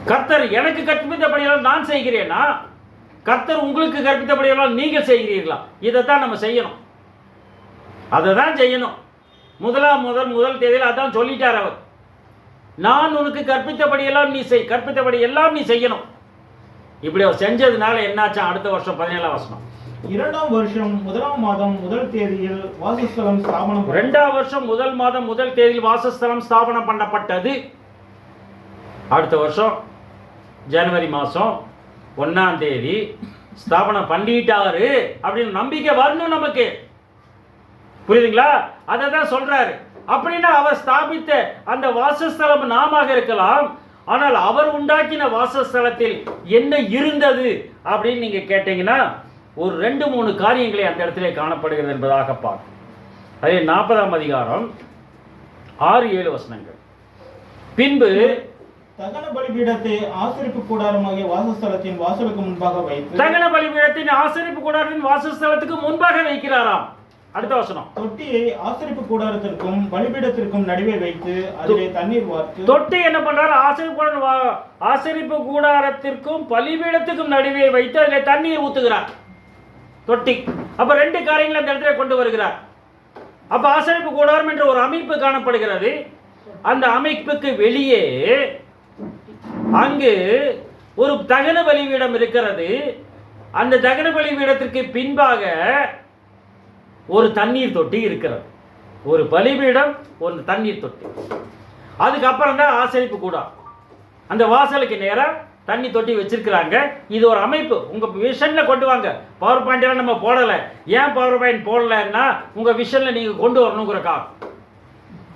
கர்த்தர் எனக்கு கற்பித்தபடியெல்லாம் நான் செய்கிறேனா? கர்த்தர் உங்களுக்கு கற்பித்தபடியெல்லாம் நீங்கள் செய்கிறீர்களா? இதைத்தான் நம்ம செய்யணும். அதை தான் செய்யணும். முதல் தேதியில் அதான் சொல்லிட்டார் அவர். நான் உனக்கு கற்பித்தபடியெல்லாம் நீ செய், கற்பித்தபடி எல்லாம் நீ செய்யணும். இப்படி அவர் செஞ்சதுனால என்னாச்சா? அடுத்த வருஷம் 17ஆம் வசனம். 2ஆம் வருஷம் 1ஆம் மாதம் 1 தேதியில் வாசஸ்தலம் ஸ்தாபனம். 2ஆம் வருஷம் 1 மாதம் 1 தேதியில் வாசஸ்தலம் ஸ்தாபனம் பண்ணப்பட்டது. அடுத்த வருஷம் ஜனவரி மாதம் 1ஆம் தேதி ஸ்தாபனம் பண்ணிட்டாரு அப்படின்னு நம்பிக்கை வரணும் நமக்கு. புரியுதுங்களா? அதை தான் சொல்றாரு. அப்படின்னா அவர் ஸ்தாபித்த அந்த வாசஸ்தலம் நாம இருக்கலாம், ஆனால் அவர் உண்டாக்கின வாசஸ்தலத்தில் என்ன இருந்தது அப்படின்னு நீங்க கேட்டீங்கன்னா ஒரு 2-3 காரியங்களை அந்த இடத்திலே காணப்படுகிறது என்பதாக பார்க்கும். அதே 40ஆம் அதிகாரம் 6-7 வசனங்கள். பின்பு தகன பலிபீடத்தை ஆசரிப்பு கூடாரமாகிய வாசஸ்தலத்தின் வாசலுக்கு முன்பாக வைத்து, தகன பலிபீடத்தின் ஆசரிப்பு கூடாரத்தின் வாசஸ்தலத்துக்கு முன்பாக வைக்கிறாராம். அடுத்த வசனம். தொட்டியை ஆசரிப்பு கூடாரத்திற்கும் பலிபீடத்திற்கும் நடுவே வைத்து அதிலே தண்ணீர் வார்த்து. தொட்டி என்ன பண்றாரு? ஆசரிப்பு கூடாரத்திற்கும் பலிபீடத்துக்கும் நடுவே வைத்து அதிலே தண்ணீர் ஊத்துகிறார். தொட்டி. அப்ப ரெண்டு காரியங்களை அந்த இடத்துல கொண்டு வருகிறார். அப்ப ஆசரிப்பு கூடாரம் என்ற ஒரு அமைப்பு காணப்படுகிறது. அந்த அமைப்புக்கு வெளியே அங்கு ஒரு தகன பலிபீடம் இருக்கிறது. அந்த தகன பலிபீடத்திற்கு பின்பாக ஒரு தண்ணீர் தொட்டி இருக்கிறது. ஒரு பலிபீடம், ஒரு தண்ணீர் தொட்டி. அதுக்கப்புறம் தான் ஆசரிப்பு கூடாரம். அந்த வாசலுக்கு நேரம் தண்ணி தொட்டி வச்சிருக்கிறாங்க. இது ஒரு அமைப்பு. உங்க விஷன்ல கொண்டு வாங்க. பவர் பாயிண்ட் நம்ம போடல. ஏன் பவர் பாயிண்ட் போடலன்னா உங்க விஷன்ல நீங்க கொண்டு வரணுங்கிறக்கா.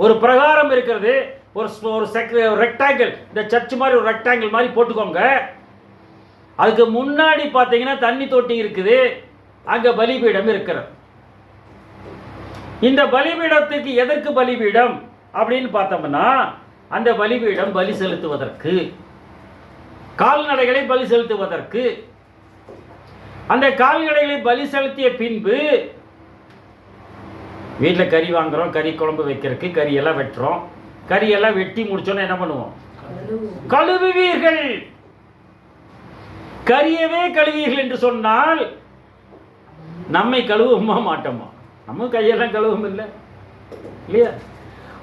ஒரு பிரகாரம் இருக்கிறது. ஒரு ரெக்டாங்கிள், இந்த சர்ச் மாதிரி ஒரு ரெக்டாங்கிள் மாதிரி போட்டுக்கோங்க. அதுக்கு முன்னாடி பார்த்தீங்கன்னா தண்ணி தொட்டி இருக்குது. அங்க பலிபீடம் இருக்கிறது. இந்த பலிபீடத்துக்கு எதற்கு பலிபீடம் அப்படின்னு பார்த்தோம்னா, அந்த பலிபீடம் பலி செலுத்துவதற்கு, கால்நடைகளை பலி செலுத்துவதற்கு. அந்த கால்நடைகளை பலி செலுத்திய பின்பு வீட்டில் கறி வாங்குறோம், கறி குழம்பு வைக்கிறதுக்கு கறியெல்லாம் வெட்டுறோம். கறியெல்லாம் வெட்டி முடிச்சோன்னா என்ன பண்ணுவோம்? கழுவுவீர்கள். கறியவே கழுவீர்கள் என்று சொன்னால் நம்மை கழுவுமா மாட்டோமா? நம்ம கையெல்லாம் கழுவும் இல்லை இல்லையா?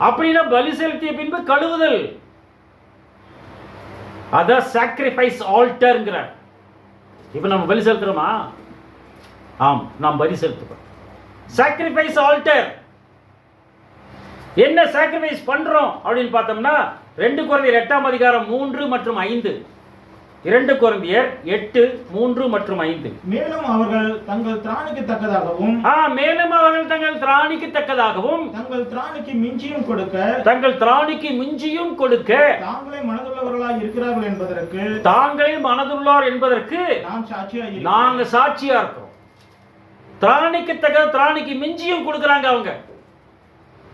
அப்படின்னா பலி செலுத்திய பின்பு கழுவுதல், அதான் சாக்ரிஃபைஸ் ஆல்டர்ங்கிறார். இப்போ நம்ம பலி செலுத்துறோமா? ஆம், நாம் பலி செலுத்துறோம். Sacrifice alter. என்ன சாக்ரிஃபைஸ் பண்றோம் அப்படின்னு பார்த்தோம்னா 2 கொரிந்தியர் 8ஆம் அதிகாரம் 3 மற்றும் 5. 2 கொரிந்தியர் 8, 3 மற்றும் 5. மேலும் அவர்கள் தங்கள் திராணிக்கு தக்கதாகவும், மேலும் அவர்கள் தங்கள் திராணிக்கு தக்கதாகவும், தங்கள் திராணிக்கு மிஞ்சியும் கொடுக்க, தங்கள் திராணிக்கு மிஞ்சியும் கொடுக்க, தாங்களே மனதுள்ளவர்களாய் இருக்கிறார்கள் என்பதற்கு, தாங்களே மனதுள்ளார் என்பதற்கு நாங்க சாட்சியா இருக்கோம். திராணிக்கு தக்க திராணிக்கு மிஞ்சியும் கொடுக்குறாங்க. அவங்க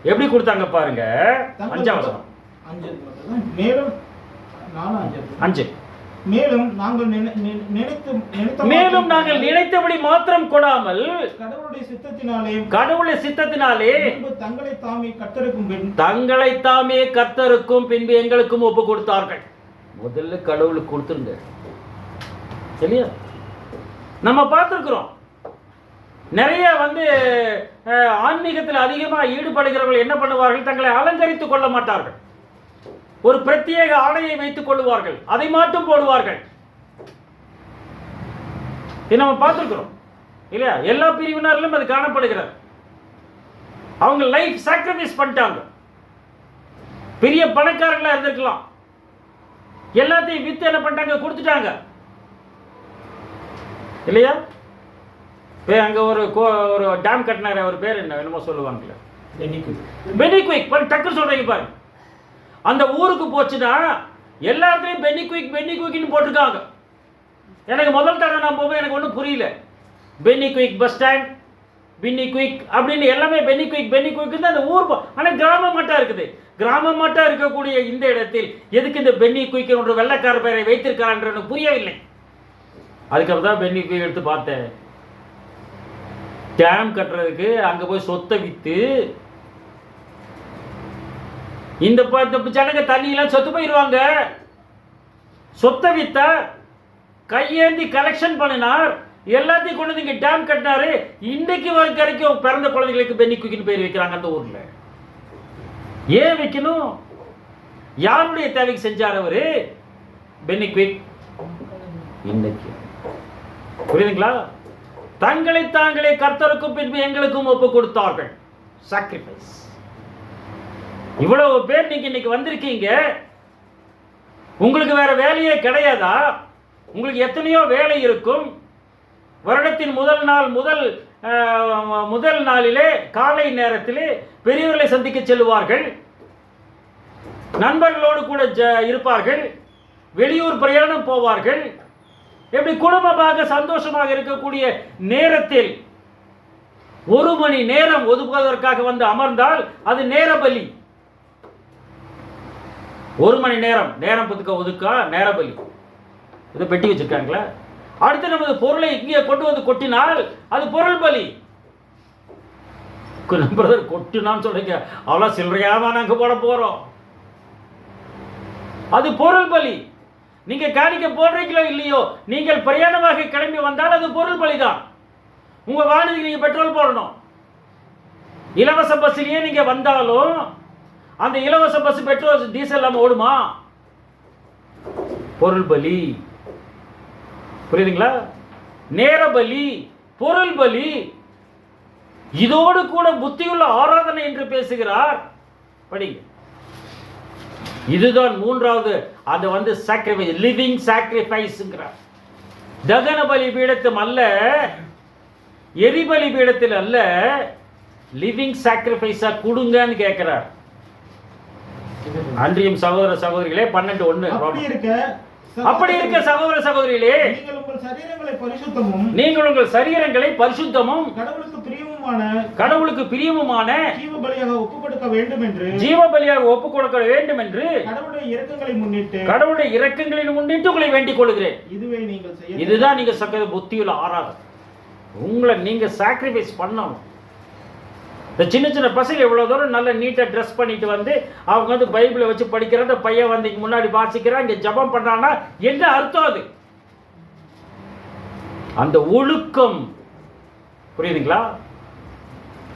எப்படி கொடுத்தாங்க பாருங்க. 5ஆம் வசனம். மேலும் 5. மேலும் நாங்கள் நினைத்தபடி மாத்திரம் கொடாமல் கடவுளுடைய சித்தத்தினாலே தங்களை தாமே கர்த்தருக்கும் பின்பு எங்களுக்கும் ஒப்பு கொடுத்தார்கள். முதல்ல கடவுளுக்கு கொடுத்துருங்க. சரியா? நம்ம பார்த்துருக்கிறோம். நிறைய ஆன்மீகத்தில் அதிகமாக ஈடுபடுகிறவர்கள் என்ன பண்ணுவார்கள்? தங்களை அலங்கரித்துக் கொள்ள மாட்டார்கள். ஒரு பிரத்யேக ஆடையை வைத்துக் கொள்வார்கள். அதை மட்டும் போடுவார்கள். இது நம்ம பார்த்துருக்கிறோம் இல்லையா? எல்லா பிரிவினரிலும் அது காணப்படுகிறது. அவங்க லைஃப் சாக்ரிஃபைஸ் பண்ணிட்டாங்க. பெரிய பணக்காரங்களா இருந்திருக்கலாம். எல்லாத்தையும் வித்து என்ன பண்ணிட்டாங்க? கொடுத்துட்டாங்க இல்லையா? அங்க ஒரு டேம் கட்டினார். அவர் பேர் என்னமோ சொல்லுவாங்கல்ல, பெனிக்விக். டக்குன்னு சொல்றீங்க பாருங்க. அந்த ஊருக்கு போச்சுன்னா எல்லா இடத்துலையும் பெனிக்விக்னு போட்டிருக்காங்க. எனக்கு முதல் தடவை நான் போகும்போது எனக்கு ஒன்றும் புரியல. பெனிக்விக் பஸ் ஸ்டாண்ட், பெனிக்விக் அப்படின்னு எல்லாமே பெனிக்விக் அந்த ஊர். ஆனால் கிராமம் மட்டும் இருக்குது. கிராமம் மட்டும் இருக்கக்கூடிய இந்த இடத்தில் எதுக்கு இந்த பெனிக்விக் ஒரு வெள்ளைக்கார பெயரை வைத்திருக்காருன்னு எனக்கு புரியவில்லை. அதுக்கப்புறம் தான் பெனிக்விக் எடுத்து பார்த்தேன். டேம் கட்டுறதுக்கு அங்கே போய் சொத்தை விற்று இந்த ஜனங்க தண்ணியெல்லாம் சொத்து போயிடுவாங்க. சொத்தை வித்த கையேந்தி கலெக்ஷன் பண்ணினார். எல்லாத்தையும் கொண்டு இங்கே டேம் கட்டினாரு. இன்னைக்கு வரைக்கும் பிறந்த குழந்தைகளுக்கு பெனிக்விக்னு பேர் வைக்கிறாங்க அந்த ஊர்ல. ஏன் வைக்கணும்? யாருடைய தேவைக்கு செஞ்சார் அவரு பெனிக்விக்? இன்னைக்கு புரியுதுங்களா? தங்களை தாங்களே கர்த்தருக்கும் பின்பு எங்களுக்கும் ஒப்பு கொடுத்தார்கள். சாக்ரிஃபைஸ். இவ்வளவு பேர் நீங்க இன்னைக்கு வந்திருக்கீங்க. உங்களுக்கு வேற வேலையே கிடையாதா? உங்களுக்கு எத்தனையோ வேலை இருக்கும். வருடத்தின் முதல் நாளிலே காலை நேரத்திலே பெரியவர்களை சந்திக்க செல்வார்கள். நண்பர்களோடு கூட இருப்பார்கள். வெளியூர் பிரயாணம் போவார்கள். எப்படி குடும்பமாக சந்தோஷமாக இருக்கக்கூடிய நேரத்தில் 1 மணி நேரம் ஒதுக்குவதற்காக வந்து அமர்ந்தால் அது நேர பலி. 1 மணி நேரம் ஒதுக்கா நேர பலி. இதை பெட்டி வச்சிருக்காங்களா? அடுத்து நமது பொருளை இங்கே கொண்டு வந்து கொட்டினால் அது பொருள் பலி. பிரதர் கொட்டுனான்னு சொல்றீங்க, அவ்வளோ சில்லறையாவா நாங்கள் போட போகிறோம்? அது பொருள் பலி. நீங்கள் காணிக்க போடுறீங்களோ இல்லையோ, நீங்கள் பிரயாணமாக கிளம்பி வந்தால் அது பொருள் பலி தான். உங்கள் வாகனத்துக்கு நீங்கள் பெட்ரோல் போடணும். இலவச பஸ்ஸிலேயே நீங்கள் வந்தாலும் அந்த இலவச பஸ் பெட்ரோல் டீசல் இல்லாமல் ஓடுமா? பொருள் பலி. புரியுதுங்களா? நேர பலி, பொருள் பலி. இதோடு கூட புத்தியுள்ள ஆராதனை என்று பேசுகிறார். படிங்க. இதுதான் மூன்றாவது. அது சாக்ரிஃபைஸ், லிவிங் சாக்ரிஃபைஸ்ங்கிறார். தகன பலி பீடத்தும் அல்ல, எரிபலி பீடத்தில் அல்ல, லிவிங் சாக்ரிஃபைஸா கொடுங்கன்னு கேட்கிறார். அன்றியும் சகோதர சகோதரிகளே 12:1. அப்படி இருக்க சகோதர சகோதரிகளே, நீங்கள் உங்கள் சரீரங்களை பரிசுத்தமும், நீங்கள் உங்கள் சரீரங்களை பரிசுத்தமும், கடவுளுக்கு பிரியமுமான ஜீவ பலியாக ஒப்புக் கொடுக்க வேண்டும் என்று கடவுளுடைய இரக்கங்களை முன்னிட்டு உங்களை வேண்டிக் கொள்கிறேன். இதுதான் நீங்க சக்கர புத்தியுள்ள ஆராதனை. உங்களை நீங்க சாக்ரிஃபைஸ் பண்ணணும். இந்த சின்ன சின்ன பசங்க எவ்வளவு தூரம் நல்ல நீட்டாக ட்ரெஸ் பண்ணிட்டு அவங்க பைபிளை வச்சு படிக்கிறத பையன் இங்க முன்னாடி வாசிக்கிறான், இங்க ஜபம் பண்றான்னா என்ன அர்த்தம்? அது அந்த ஒழுக்கம். புரியுதுங்களா?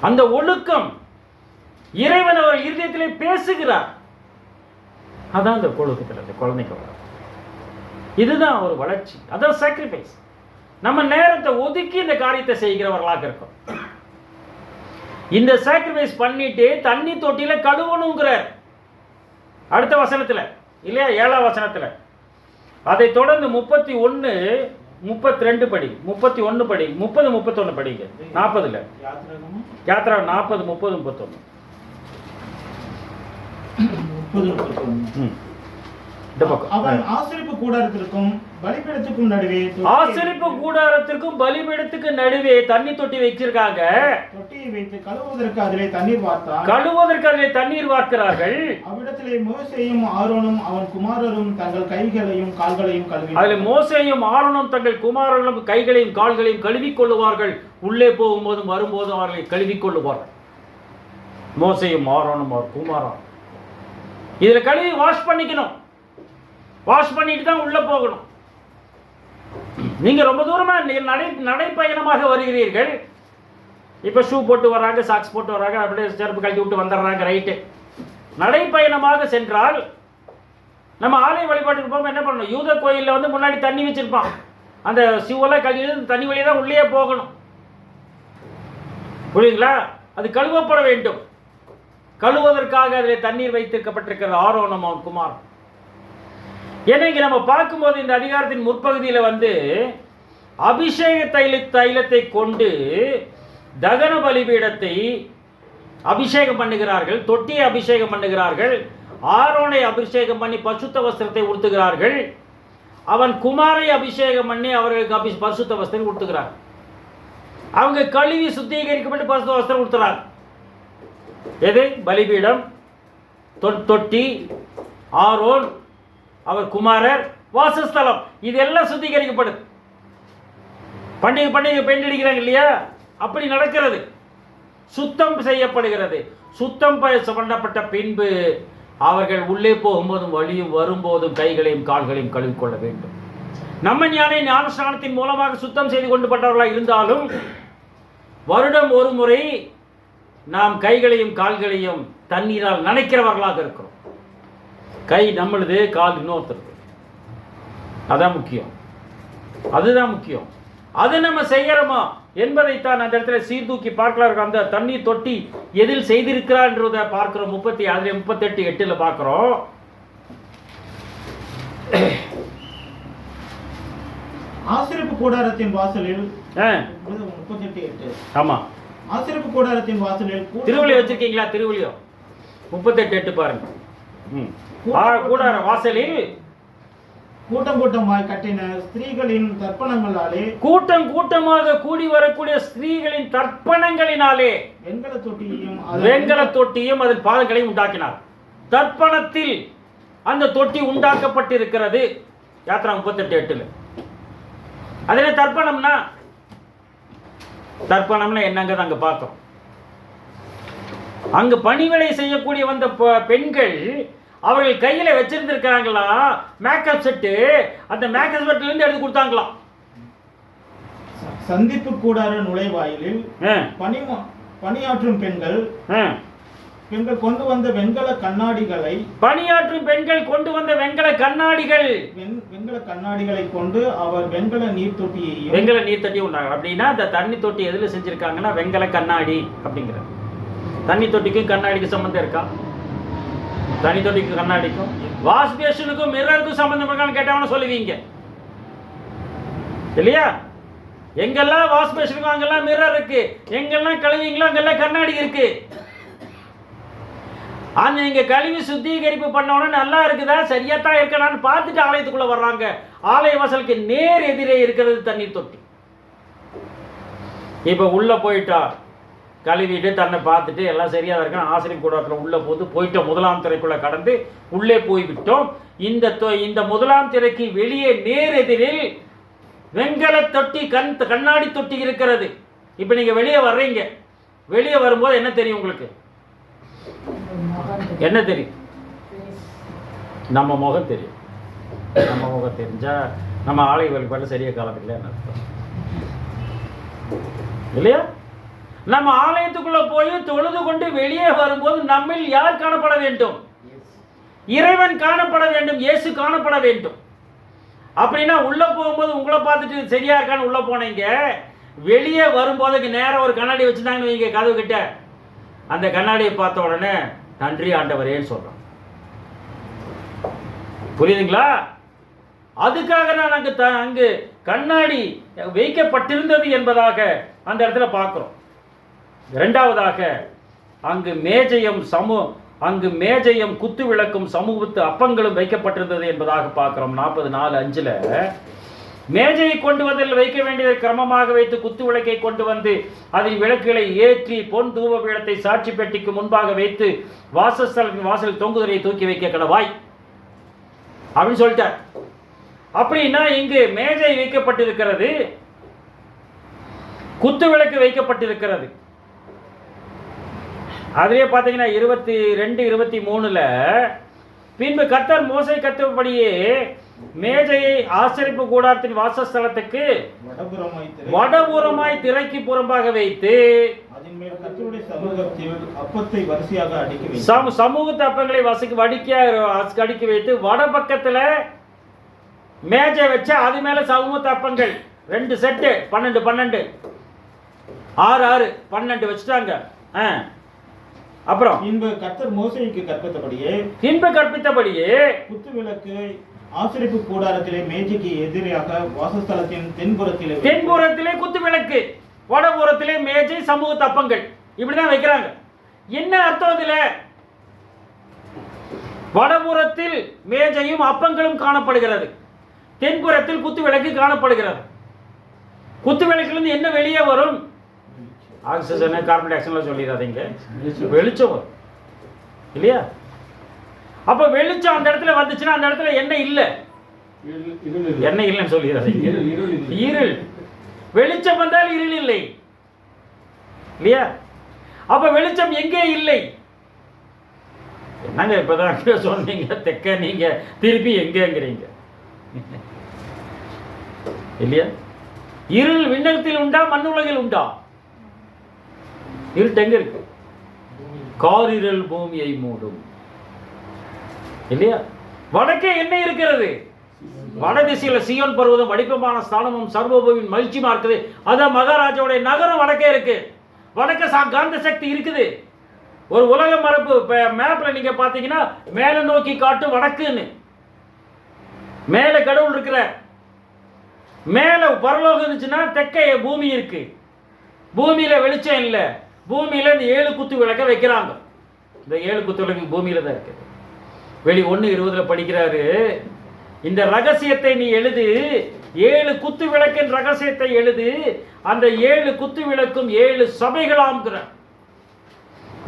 அந்த ஒழுக்கம் இறைவன் அவர் இருதயத்திலே பேசுகிறார். அதான் அந்த ஒழுக்கத்தில் அந்த குழந்தைக்கு வர. இதுதான் ஒரு வளர்ச்சி, அதான் சாக்ரிஃபைஸ். நம்ம நேரத்தை ஒதுக்கி இந்த காரியத்தை செய்கிறவர்களாக இருக்கோம். இந்த சாக்ரிஃபைஸ் பண்ணிட்டு தண்ணி தொட்டியில கழுவணுங்கிறார் அடுத்த வசனத்தில் இல்லையா? 7ஆம் வசனத்தில். அதை தொடர்ந்து 31, 32 படி, 31 படி, 30, 31 படிங்க. 40 யாத்ரா 40, 30, 31. அவன் ஆசரிப்பு கூடாரத்திற்கும் பலிபீடத்துக்கும் நடுவே தண்ணி தொட்டி வச்சிருக்காங்க. தொட்டியை வைத்து கழுவுவதற்கு அதிலே தண்ணீர் வார்க்கிறார்கள். அவ்விடத்திலே மோசேயும் ஆரோனும் அவன் குமாரரும் தங்கள் கைகளையும் கால்களையும் கழுவி, அதில் மோசேயும் ஆரோனும் தங்கள் குமாரர்களும் கைகளையும் கால்களையும் கழுவிக் கொள்ளுவார்கள். உள்ளே போகும்போதும் வரும்போதும் அவர்களை கழுவிக் கொள்ளுவார்கள். மோசேயும் ஆரோனும் அவர் குமாரன் இதுல கழுவி வாஷ் பண்ணிக்கணும். வாஷ் பண்ணிட்டு தான் உள்ள போகணும். நீங்க ரொம்ப தூரமா நடைப்பயணமாக வருகிறீர்கள். இப்ப ஷூ போட்டு வராங்க, சாக்ஸ் போட்டு வராங்க, அப்படியே செருப்பு கழட்டி விட்டு வந்துடுறாங்க. ரைட்டு. நடைப்பயணமாக சென்றால் நம்ம ஆலய வழிபாட்டுக்கு போகும்போது என்ன பண்ணணும்? யூத கோயிலில் முன்னாடி தண்ணி வச்சிருப்பான். அந்த ஷூவெல்லாம் கழுவி தண்ணி வழியே தான் உள்ளே போகணும். புரியுங்களா? அது கழுவப்பட வேண்டும். கழுவதற்காக அதில் தண்ணீர் வைத்திருக்கப்பட்டிருக்கிற ஆரோனும் அவன் குமார். ஏன்னா இங்க நம்ம பார்க்கும்போது இந்த அதிகாரத்தின் முற்பகுதியில் அபிஷேக தைலத்தை கொண்டு தகன பலிபீடத்தை அபிஷேகம் பண்ணுகிறார்கள், தொட்டியை அபிஷேகம் பண்ணுகிறார்கள், ஆரோனை அபிஷேகம் பண்ணி பரிசுத்த வஸ்திரத்தை உடுத்துகிறார்கள், அவன் குமாரை அபிஷேகம் பண்ணி அவர்களுக்கு பரிசுத்த வஸ்திரம் உடுத்துகிறார். அவங்க கழுவி சுத்திகரிக்கப்பட்டு பரிசுத்த வஸ்திரம் உடுத்துறாங்க. எது? பலிபீடம், தொட்டி, ஆரோன், அவர் குமாரர், வாசஸ்தலம், இதெல்லாம் சுத்திகரிக்கப்படுது. பண்டிகை பெயிண்ட் அடிக்கிறாங்க இல்லையா? அப்படி நடக்கிறது. சுத்தம் செய்யப்படுகிறது. சுத்தம் பண்ணப்பட்ட பின்பு அவர்கள் உள்ளே போகும்போதும் வழியும் வரும்போதும் கைகளையும் கால்களையும் கழுவிக்கொள்ள வேண்டும். நம்ம ஞானஸ்நானத்தின் மூலமாக சுத்தம் செய்து கொண்டு பட்டவர்களாக இருந்தாலும் வருடம் ஒரு முறை நாம் கைகளையும் கால்களையும் தண்ணீரால் நனைக்கிறவர்களாக இருக்கிறோம். கை நம்மளுது, கால் இன்னொருத்தருக்கு. அதான் முக்கியம். அதுதான் முக்கியம். அது நம்ம செய்யறோமா என்பதைத்தான் அந்த இடத்துல சீர்தூக்கி பார்க்கலாம். அந்த தண்ணீர் தொட்டி எதில் செய்திருக்கிறான்றத பார்க்கிறோம். 38:8 பார்க்கிறோம். ஆசரிப்பு கூடாரத்தின் வாசலில் 38:8. ஆமா, ஆசரிப்பு கூடாரத்தின் வாசலில் திருவள்ளி வச்சிருக்கீங்களா? திருவள்ளியோ 38:8 பாருங்க. கூடார வாசலில் கூட்டமாய் கட்டின ஸ்திரீகளின் தர்ப்பணங்களாலே, கூட்டமாக கூடி வரக்கூடிய ஸ்திரீகளின் தர்ப்பணங்களினாலே வெண்கல தொட்டியும் அதன் பாதங்களையும் உண்டாக்கினார். தர்ப்பணத்தில் அந்த தொட்டி உண்டாக்கப்பட்டிருக்கிறது. யாத்ரா 38:8. அதில் தர்ப்பணம்னா என்னங்க அங்க பார்க்கிறோம். அங்கு பணிவிடை செய்யக்கூடிய வந்த பெண்கள் அவர்கள் கையில் வச்சிருந்திருக்காங்களா மேக்கப் செட்டு, அந்த மேக்கப் செட்லேருந்து எடுத்து கொடுத்தாங்களாம். சந்திப்பு கூடார நுழைவாயிலில் பணியாற்றும் பெண்கள் கொண்டு வந்த வெண்கல கண்ணாடிகளை வெண்கல கண்ணாடிகளை கொண்டு அவர் வெண்கல நீர் தொட்டி உண்டாங்க. அப்படின்னா அந்த தண்ணி தொட்டி எதுல செஞ்சிருக்காங்கன்னா வெண்கல கண்ணாடி அப்படிங்கிற. தண்ணி தொட்டிக்கும் கண்ணாடிக்கும் சம்பந்தம் இருக்கா? தண்ணி தொட்டிக்கும் கண்ணாடிக்கும் வாஷ் பேஷனுக்கும் மிரருக்கும் சம்பந்தம் இருக்கான்னு கேட்டவன சொல்லுவீங்க இல்லையா? எங்கெல்லாம் வாஷ் பேஷனுக்கும் அங்கெல்லாம் மிரர் இருக்கு, எங்கெல்லாம் கழுவிங்களோ அங்கெல்லாம் கண்ணாடி இருக்கு. அந்த நீங்க கழுவி சுத்திகரிப்பு பண்ணோன்னு நல்லா இருக்குதா, சரியாத்தான் இருக்கலான்னு பார்த்துட்டு ஆலயத்துக்குள்ள வர்றாங்க. ஆலய வாசலுக்கு நேர் எதிரே இருக்கிறது தண்ணீர் தொட்டி. இப்ப உள்ள போயிட்டா கழுவிட்டு தன்னை பார்த்துட்டு எல்லாம் சரியா இருக்கணும். ஆசிரியர் கூடத்தில் உள்ள போயிட்டோம். முதலாம் திரைக்குள்ள கடந்து உள்ளே போய்விட்டோம். இந்த முதலாம் திரைக்கு வெளியே நேர் எதிரில் வெண்கல தொட்டி கண்ணாடி தொட்டி இருக்கிறது. இப்ப நீங்க வெளியே வர்றீங்க. வெளியே வரும்போது என்ன தெரியும் உங்களுக்கு? என்ன தெரியும்? நம்ம முகம் தெரியும். நம்ம முகம் தெரிஞ்சா நம்ம ஆலய வழிபாடு சரியா காலத்துல அர்த்தம் இல்லையா? நம்ம ஆலயத்துக்குள்ள போய் தொழுது கொண்டு வெளியே வரும்போது நம்மில் யார் காணப்பட வேண்டும்? இறைவன் காணப்பட வேண்டும், இயேசு காணப்பட வேண்டும். அப்படின்னா உள்ள போகும்போது உங்களை பார்த்துட்டு சரியா இருக்கான்னு உள்ள போனீங்க. வெளியே வரும்போதுக்கு நேரம் ஒரு கண்ணாடி வச்சுட்டாங்கன்னு வைங்க கதவு கிட்ட. அந்த கண்ணாடியை பார்த்த உடனே நன்றி ஆண்டவரேன்னு சொல்றோம். புரியுதுங்களா? அதுக்காக நான் அங்கு கண்ணாடி வைக்கப்பட்டிருந்தது என்பதாக அந்த இடத்துல பார்க்கிறோம். இரண்டாவதாக அங்கு மேஜையும் குத்து விளக்கும் சமூகத்து அப்பங்களும் வைக்கப்பட்டிருந்தது என்பதாக பார்க்கிறோம். 44:5 மேஜையை கொண்டு வந்து வைக்க வேண்டியதை கிரமமாக வைத்து குத்து விளக்கை கொண்டு வந்து அதில் விளக்குகளை ஏற்றி பொன் தூப பீடத்தை சாட்சி பெட்டிக்கு முன்பாக வைத்து வாசல் தொங்குதிரையை தூக்கி வைக்க கடவாய் அப்படின்னு சொல்லிட்டார். அப்படின்னா இங்கு மேஜை வைக்கப்பட்டிருக்கிறது, குத்து விளக்கு வைக்கப்பட்டிருக்கிறது. அதிலே பார்த்தீங்கன்னா 22-23 பின்பு கர்த்தர் மோசே கட்டளைப்படியே மேஜையை ஆசரிப்பு கூடாரத்தின் வாசஸ்தலத்துக்கு வடபுறமாய் திரைக்கு புறம்பாக வைத்து சமூகத்து அப்பங்களை அடுக்கி வைத்து வட பக்கத்துல மேஜை வச்சு அது மேல சமூகத்து அப்பங்கள் 2 செட்டு 12 6 12 வச்சுட்டாங்க. அப்புறம் பின்பு கர்த்தர் மோசேக்கு கற்பித்தபடியே குத்து விளக்கு ஆசரிப்பு கூடாரத்திலே மேஜைக்கு எதிராக வாசஸ்தலத்தின் தென்புறத்திலே குத்து விளக்கு, வடபுறத்திலே மேஜை சமூக தப்பங்கள் இப்படிதான் வைக்கிறாங்க. என்ன அர்த்தம் இதுல? வடபுறத்தில் மேஜையும் அப்பங்களும் காணப்படுகிறது, தென்புறத்தில் குத்து விளக்கு காணப்படுகிறது. குத்து விளக்கிலிருந்து என்ன வெளியே வரும்? ஆக்சிஜன் கார்பன் டை ஆக்சைடு சொல்லிடாதீங்க, வெளிச்சம் வரும் இல்லையா? அப்ப வெளிச்சம் அந்த இடத்துல வந்துச்சுன்னா அந்த இடத்துல என்ன இல்லை? என்ன இல்லைன்னு சொல்லிடாதீங்க, இருள். வெளிச்சம் வந்தால் இருள் இல்லை இல்லையா? அப்ப வெளிச்சம் எங்கே இல்லை? என்னங்க இப்பதான் சொன்னீங்க தெக்க, நீங்க திருப்பி எங்கேங்கிறீங்க இல்லையா? இருள் விண்ணகத்தில் உண்டா, மண்ணுலகில் உண்டா? இருட்டு எங்க இருக்கு? காரிருள் பூமியை மூடும் இல்லையா? வடக்கே என்ன இருக்கிறது? வடதிசையில சியோன் பர்வதம் வடிப்பமான ஸ்தானமும் சர்வபூமியின் மகிழ்ச்சியுமா இருக்குது. அதான் மகாராஜாவுடைய நகரம் வடக்கே இருக்கு. வடக்க காந்த சக்தி இருக்குது. ஒரு உலக மரபு மேப்ல நீங்க பாத்தீங்கன்னா மேல நோக்கி காட்டு வடக்குன்னு. மேல கடவுள் இருக்கிற, மேல பரலோகம் இருந்துச்சுன்னா தெற்கே பூமி இருக்கு. பூமியில வெளிச்சம் இல்லை. பூமியில இந்த 7 குத்து விளக்க வைக்கிறாங்க. இந்த 7 குத்து விளக்கு பூமியில தான் இருக்கு. வெளி 1:20 படிக்கிறாரு, இந்த ரகசியத்தை நீ எழுது, 7 குத்து விளக்கின் ரகசியத்தை எழுது. அந்த 7 குத்து விளக்கும் 7 சபைகளாம்ங்கிற.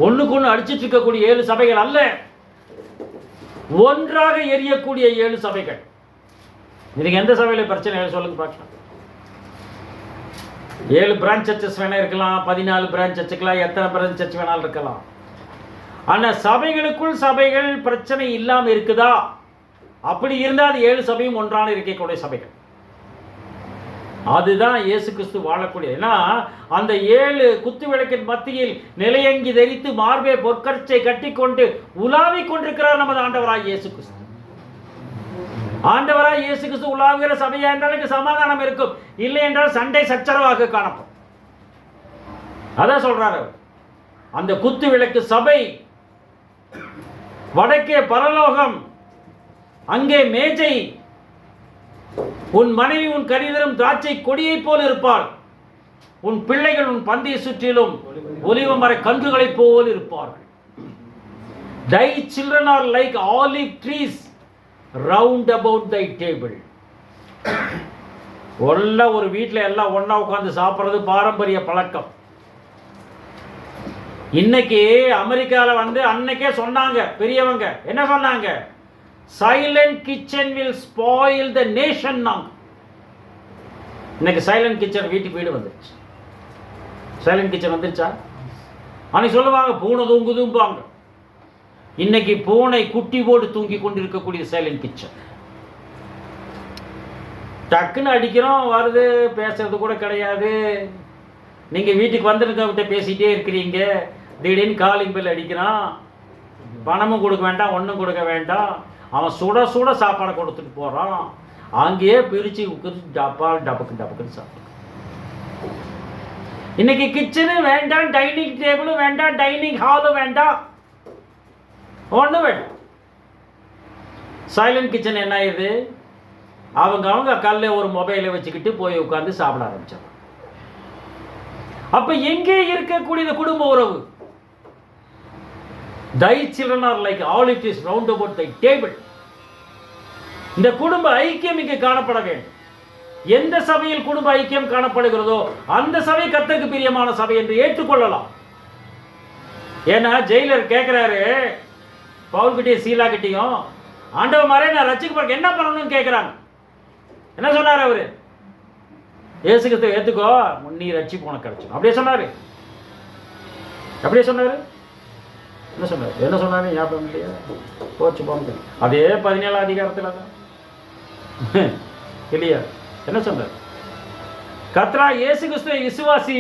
ஒண்ணுக்கு ஒண்ணு அடிச்சிட்டு இருக்கக்கூடிய 7 சபைகள் அல்ல, ஒன்றாக எரியக்கூடிய 7 சபைகள். இதுக்கு எந்த சபையில பிரச்சனை சொல்லுங்க பார்க்கலாம். 7 பிரான்ச் சர்ச்சஸ் வேணா இருக்கலாம், 14 பிரான்ச் சர்ச்சுக்கலாம், எத்தனை பிரான்ச் சர்ச் வேணாலும் இருக்கலாம். ஆனால் சபைகளுக்குள் சபைகள் பிரச்சனை இல்லாமல் இருக்குதா? அப்படி இருந்தால் அது 7 சபையும் ஒன்றான இருக்கக்கூடிய சபைகள். அதுதான் இயேசு கிறிஸ்து வாழக்கூடிய. ஏன்னா அந்த 7 குத்து விளக்கின் மத்தியில் நிலையங்கி தரித்து மார்பே பொற்கச்சை கட்டிக்கொண்டு உலாவிக் கொண்டிருக்கிறார் நமது ஆண்டவராய் இயேசு கிறிஸ்து. ஆண்டவராய் இயேசு கிறிஸ்து உலாவுகிற சபையா என்றால் சமாதானம் இருக்கும், இல்லை என்றால் சண்டை சச்சரவாக காணப்படும். அதான் சொல்றாரு. அந்த குத்து விளக்கு சபை வடக்கே பரலோகம், அங்கே மேஜை. உன் மனைவி உன் கரிதரும் திராட்சை கொடியை போல் இருப்பாள், உன் பிள்ளைகள் உன் பந்தியை சுற்றிலும் ஒலிவ மர கன்றுகளைப் போல் இருப்பார்கள். Thy children are like olive trees round about thy table. ஒரு வீட்டில் எல்லாம் ஒண்ணா உட்கார்ந்து சாப்பிட்றது பாரம்பரிய பழக்கம். இன்னைக்கு அமெரிக்காவில் அன்னைக்கே சொன்னாங்க பெரியவங்க, என்ன சொன்னாங்க? Silent kitchen will spoil the nation. இன்னைக்கு சைலண்ட் கிச்சன் வீட்டுக்கு வீடு வந்துருச்சு. சைலண்ட் கிச்சன் வந்துருச்சா? அன்னைக்கு சொல்லுவாங்க பூனை தூங்குதும்பாங்க. இன்னைக்கு பூனை குட்டி போட்டு தூங்கி கொண்டு இருக்கக்கூடிய சைலண்ட் கிச்சன். டக்குன்னு அடிக்கிறோம், வருது, பேசுறது கூட கிடையாது. நீங்க வீட்டுக்கு வந்துருக்கிட்ட பேசிட்டே இருக்கிறீங்க, திடீர்னு காலிங் பெல் அடிக்கிறான், பணமும் கொடுக்க வேண்டாம், ஒன்றும் கொடுக்க வேண்டாம், அவன் சுட சுட சாப்பாடை கொடுத்துட்டு போகிறான். அங்கேயே பிரித்து டபக்குன்னு சாப்பிடு. இன்னைக்கு கிச்சனு வேண்டாம், டைனிங் டேபிளும் வேண்டாம், டைனிங் ஹாலும் வேண்டாம், ஒன்றும் வேண்டாம். சைலண்ட் கிச்சன் என்ன ஆயிடுது? அவங்க கல்ல ஒரு மொபைலை வச்சுக்கிட்டு போய் உட்காந்து சாப்பிட ஆரம்பிச்சாங்க. அப்ப எங்கே இருக்கக்கூடிய குடும்ப உறவு? Thy children are like olive trees round about thy table. இந்த குடும்ப ஐக்கியம் இங்கு காணப்பட வேண்டும். எந்த சபையில் குடும்ப ஐக்கியம் காணப்படுகிறதோ அந்த சபை கர்த்தருக்கு பிரியமான சபை என்று ஏற்றுக்கொள்ளலாம். ஏன்னா ஜெயிலர் கேட்கிறாரு பவுல் கிட்டையும் சீலா கிட்டையும், ஆண்டவ மாதிரி நான் ரட்சிக்கப்படுறதுக்கு என்ன பண்ணணும்னு கேட்கிறாங்க. என்ன சொன்னார் அவரு? இயேசு கிறிஸ்துவை ஏத்துக்கோ, நீ ரட்சிப்பு உனக்கு கிடைச்சிடும். அப்படியே சொன்னாரு. அப்படியே சொன்னாரு. என்ன சொன்னாரு? என்ன சொன்னாரு ஞாபகம் இல்லையா? போச்சு போங்க. அதே 17ஆம் அதிகாரத்தில் தான் இல்லையா? என்ன சொன்னார்? கர்த்தரா இயேசு கிறிஸ்துவை விசுவாசி.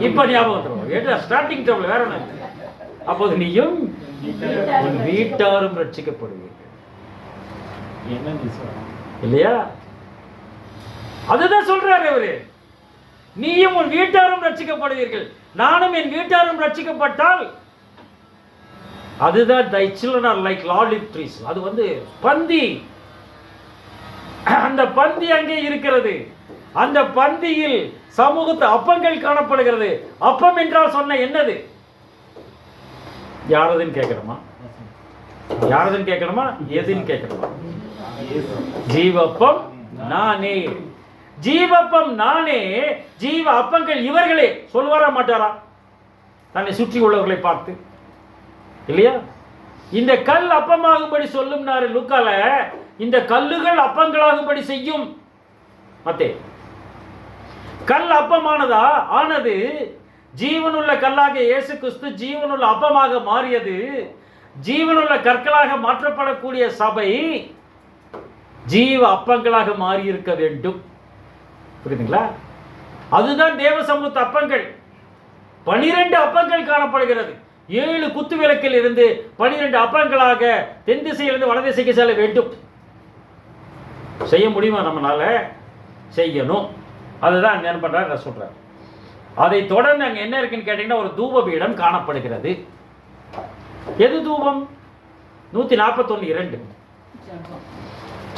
இப்ப ஞாபகம் ஏற்ற ஸ்டார்டிங் ட்ரபிள் வேற என்ன? அப்போது நீயும் உன் வீட்டாரும் ரட்சிக்கப்படுவீர்கள். இல்லையா? அதுதான் சொல்றாரு அவரு. நீயும் உன் வீட்டாரும் ரட்சிக்கப்படுவீர்கள், நானும் என் வீட்டாரும் ரட்சிக்கப்பட்டால் அதுதான் thy children are like olive trees. அது பந்தி. அந்த பந்தி அங்கே இருக்கிறது. அந்த பந்தியில் சமூகத்து அப்பங்கள் காணப்படுகிறது. அப்பம் என்றால் சொன்ன என்னது? யாரதுன்னு கேட்கணுமா? யாரதுன்னு கேட்கணுமா? எதுன்னு கேட்கணுமா? ஜீவப்பம் நானே. ஜீவப்பம் நானே, ஜீவ அப்பங்கள் இவர்களே. சொல்வாரா மாட்டாரா தன்னை சுற்றி உள்ளவர்களை பார்த்து? இல்லையா? இந்த கல் அப்பமாகும்படி சொல்லும் லூக்கால, இந்த கல்லுகள் அப்பங்களாகும்படி செய்யும். மத்தே கல் அப்பமானதா? ஆனது. ஜீவனுள்ள கல்லாக இயேசு கிறிஸ்து ஜீவனுள்ள அப்பமாக மாறியது. ஜீவனுள்ள கற்களாக மாற்றப்படக்கூடிய சபை ஜீவ அப்பங்களாக மாறி இருக்க வேண்டும். புரியுதுங்களா? அதுதான் தேவ சமூக அப்பங்கள். 12 அப்பங்கள் காணப்படுகிறது. 7 குத்து விளக்கில் இருந்து 12 அப்பங்களாக தென் திசையிலிருந்து வட திசைக்கு செல்ல வேண்டும். செய்ய முடியுமா? நம்மளால செய்யணும். அதுதான் என்ன பண்றாரு நான் சொல்றேன். அதை தொடர்ந்து அங்க என்ன இருக்குன்னு கேட்டீங்கன்னா ஒரு தூப பீடம் காணப்படுகிறது. எது தூபம்? 141:2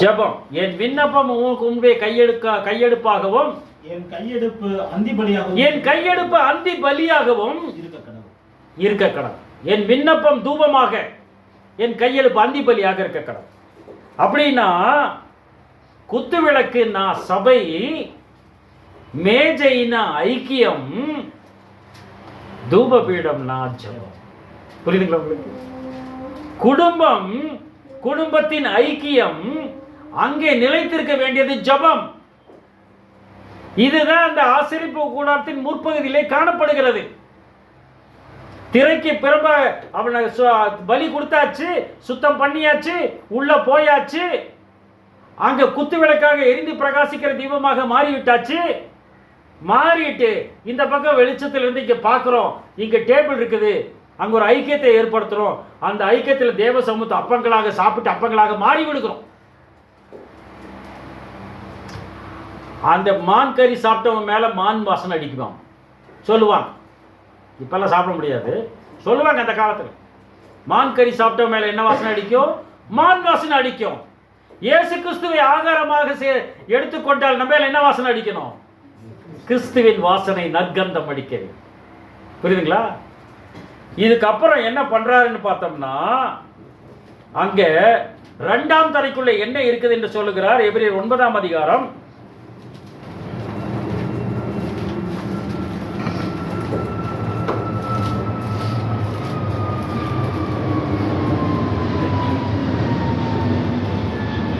ஜெபம். என் விண்ணப்பம் உன்னுடைய கையெடுப்பாகவும் என் கையெடுப்பு அந்தி பலியாகவும் இருக்க கடவுள். என் விண்ணப்பம் தூபமாக, என் கையெழுப்பு அந்தி பலியாக இருக்க கடவுள். அப்படின்னா குத்து விளக்குனா சபை, மேஜைனா ஐக்கியம், தூபபீடம்னா ஜெபம். புரியுதுங்களா உங்களுக்கு? குடும்பம், குடும்பத்தின் ஐக்கியம், அங்கே நிலைத்திருக்க வேண்டியது ஜெபம். இதுதான் அந்த ஆசரிப்பு கூடாரத்தின் முற்பகுதியிலே காணப்படுகிறது. திரைக்கு பிறம்ப அவனை பலி கொடுத்தாச்சு, சுத்தம் பண்ணியாச்சு, உள்ள போயாச்சு, அங்க குத்து விளக்காக எரிந்து பிரகாசிக்கிற தீபமாக மாறிவிட்டாச்சு. மாறிட்டு இந்த பக்கம் வெளிச்சத்தில் இருந்து இங்க பார்க்கிறோம், இங்க டேபிள் இருக்குது, அங்க ஒரு ஐக்கியத்தை ஏற்படுத்துறோம். அந்த ஐக்கியத்தில் தேவ சமூகத்தை அப்பங்களாக சாப்பிட்டு அப்பங்களாக மாறி விடுகிறோம். அந்த மான் கறி சாப்பிட்டவன் மேல மான் வாசனை அடிக்குவான் சொல்லுவாங்க. இப்பெல்லாம் சாப்பிட முடியாது, சொல்லுவாங்க அந்த காலத்துல. மான் கறி சாப்பிட்டவன் மேல என்ன வாசனை அடிக்கும்? மான் வாசனை அடிக்கும். இயேசு கிறிஸ்துவை ஆகாரமாக எடுத்துக்கொண்டால் நம்ம மேல என்ன வாசனை அடிக்கணும்? கிறிஸ்துவின் வாசனை, நற்கந்தம் அடிக்கிறது. புரியுதுங்களா? இதுக்கப்புறம் என்ன பண்றாருன்னு பார்த்தோம்னா, அங்க 2ஆம் தரைக்குள்ள என்ன இருக்குது என்று சொல்லுகிறார். எபிரேயர் 9ஆம் அதிகாரம்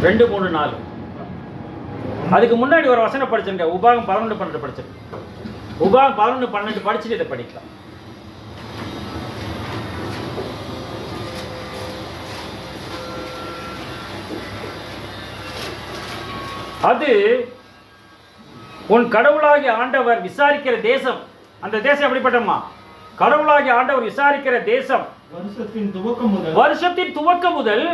2, 3, 4. அதுக்கு முன்னாடி ஒரு வசனம் படிச்சிருங்க. உபாகம் 11, 12 படிச்சிருங்க. உபாகம் 11, 12 படிச்சுட்டு இதை படிக்கலாம். அது உன் கடவுளாகிய ஆண்டவர் விசாரிக்கிற தேசம். அந்த தேசம் எப்படிப்பட்டமா? கடவுளாகிய ஆண்டவர் விசாரிக்கிற தேசம். வருஷத்தின் துவக்கம் முதல்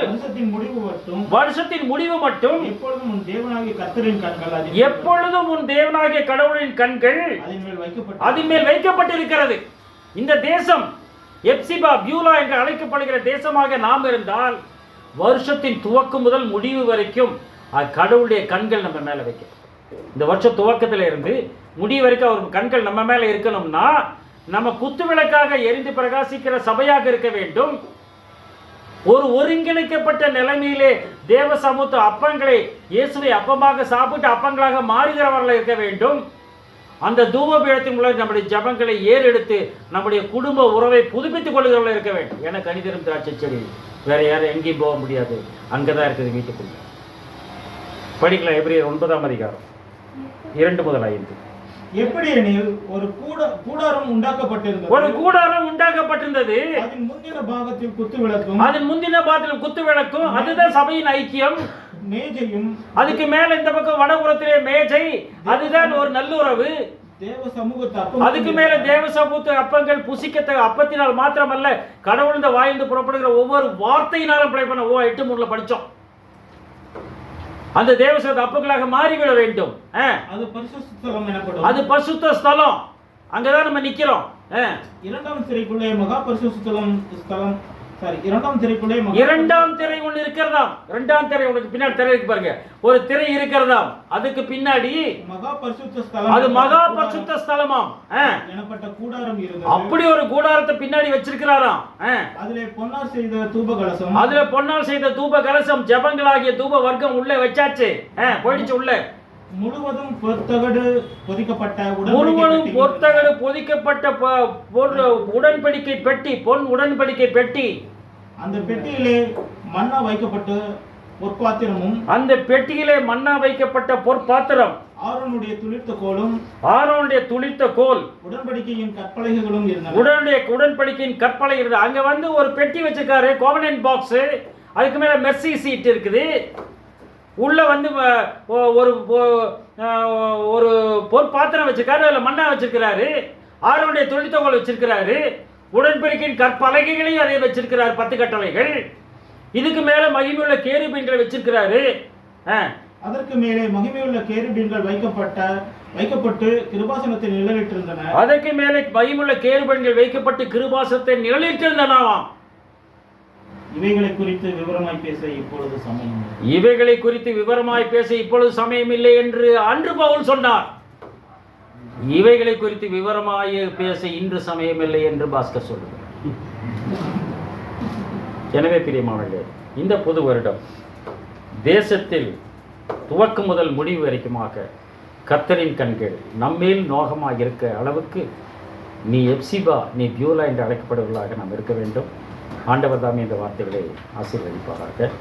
வருஷத்தின் முடிவு மட்டும் எப்பொழுதும் உன் தேவனாகிய கர்த்தரின் கண்கள், எப்பொழுதும் உன் தேவனாகிய கடவுளின் கண்கள் அதன் மேல் வைக்கப்பட்டிருக்கிறது. இந்த தேசம் எப்சிபா பியூலா என்று அழைக்கப்படுகிற தேசமாக நாம் இருந்தால், வருஷத்தின் துவக்கம் முதல் முடிவு வரைக்கும் கடவுளுடைய கண்கள் நம்ம மேல வைக்கும். இந்த வருஷ துவக்கத்தில் இருந்து முடிவு வரைக்கும் அவர் கண்கள் நம்ம மேல இருக்கணும்னா, நம்ம குத்து விளக்காக எரிந்து பிரகாசிக்கிற சபையாக இருக்க வேண்டும். ஒரு ஒருங்கிணைக்கப்பட்ட நிலைமையிலே தேவ சமூக அப்பங்களை இயேசுவை அப்பமாக சாப்பிட்டு அப்பங்களாக மாறுகிறவர்கள் இருக்க வேண்டும். அந்த தூபபீடத்தின் மூலம் நம்முடைய ஜபங்களை ஏறெடுத்து நம்முடைய குடும்ப உறவை புதுப்பித்துக் கொள்கிறவர்கள் இருக்க வேண்டும். என கனிதரும் திராட்சை செடி வேற யாரும் எங்கேயும் போக முடியாது, அங்கதான் இருக்குது வீட்டுக்குள்ள. படிக்கலாம். எபிரேயர் 9ஆம் அதிகாரம் 2 முதல் 5. எப்படி எனில் ஒரு கூடாரம் உண்டாக்கப்பட்டிருந்தது. ஒரு கூடாரம் உண்டாக்கப்பட்டிருந்தது. அதன் முந்தின பாகத்தில் குத்து விளக்கும், அதன் முந்தின பாகத்தில் குத்து விளக்கும், அதுதான் சபையின் ஐக்கியம். மேஜையும், அதுக்கு மேல இந்த பக்கம் வடபுறத்திலே மேஜை, அதுதான் ஒரு நல்லுறவு. தேவ சமூகத்தை, அதுக்கு மேல தேவ சமூகத்து அப்பங்கள் புசிக்க அப்பத்தினால் மாத்திரமல்ல, கடவுள் இந்த வாயிலிருந்து புறப்படுகிற ஒவ்வொரு வார்த்தையினாலும் பிழை பண்ண 8:3 படிச்சோம். அந்த தேவசத அப்பங்களாக மாறிவிட வேண்டும். அது பரிசுத்த ஸ்தலம் எனப்படும். அது பரிசுத்த ஸ்தலம். அங்கதான் நம்ம நிக்கிறோம். 2ஆம் திரைக்குள்ளே மகா பரிசுத்த ஸ்தலம். இரண்டாம் திரை ஒன்று இருக்கிறதாம். 2ஆம் திரை உனக்கு பின்னாடி திரை இருக்கு பாருங்க, ஒரு திரை இருக்கிறதாம். அதுக்கு பின்னாடி மகா பரிசுத்த ஸ்தலம், அது மகா பரிசுத்த ஸ்தலமாம் எனப்பட்ட கூடாரம் இருந்தது. அப்படி ஒரு கூடாரத்தை பின்னாடி வச்சிருக்கிறாராம். அதிலே பொன்னால் செய்த தூப கலசம், அதுல பொன்னால் செய்த தூப கலசம், ஜபங்களாகிய தூப வர்க்கம் உள்ளே வச்சாச்சு. போயிடுச்சு உள்ள. முழுவதும் பொற்தகடு பொதிக்கப்பட்ட உடன்படிக்கை பெட்டி, பொன் உடன்படிக்கை பெட்டி. அந்த பெட்டியிலே மன்னா வைக்கப்பட்ட பொற்பாத்திரமும், அந்த பெட்டியிலே மன்னா வைக்கப்பட்ட பொற்பாத்திரம், ஆரோனுடைய துளிர்த்த கோல், உடன்படிக்கையின் கற்பலகைகளும் இருந்தன. உடன்படிக்கையின் கற்பலை இருந்தது. அங்க வந்து ஒரு பெட்டி வச்சிருக்காரு, கோவனன்ட் பாக்ஸ். அதுக்கு மேல மெர்சி சீட் இருக்குது. உள்ள வந்து ஒரு பொற்பாத்திரம் வச்சிருக்காரு, அதில் மண்ணா வச்சிருக்கிறாரு. ஆரோனுடைய தொழில்தோல் வச்சிருக்கிறாரு. உடன்படிக்கையின் கற்பலகைகளையும் அதை வச்சிருக்கிறார், 10 கட்டளைகள். இதுக்கு மேல மகிமையுள்ள கேருபீன்களை வச்சிருக்கிறாரு. அதற்கு மேலே மகிமையுள்ள கேருபீன்கள் வைக்கப்பட்டு கிருபாசனத்தை நிழலிட்டிருந்தன. அதற்கு மேலே மகிமையுள்ள கேருபீன்கள் வைக்கப்பட்டு கிருபாசனத்தை நிழலிட்டிருந்தனவாம். இவைகளை குறித்து விவரமாய் பேச இப்பொழுது சமயம் இல்லை. இவைகளை குறித்து விவரமாய் பேச இப்பொழுது சமயம் இல்லை என்று அன்று பவுல் சொன்னார். இவைகளை குறித்து விவரமாய் பேச இன்று சமயம் இல்லை என்று பாஸ்கர் சொல்லுகிறார். எனவே பிரியமானவர்களே, இந்த புது வருடம் தேசத்தில் துவக்கம் முதல் முடிவு வரைக்குமாக கர்த்தரின் கண்கள் நம்மேல் நோகமாக இருக்க அளவுக்கு நீ எப்சிபா, நீ பியூலா என்று அழைக்கப்படுவதாக நாம் இருக்க வேண்டும். ஆண்டவர் தாமே இந்த வார்த்தைகளை ஆசீர்வதிப்பார்கள்.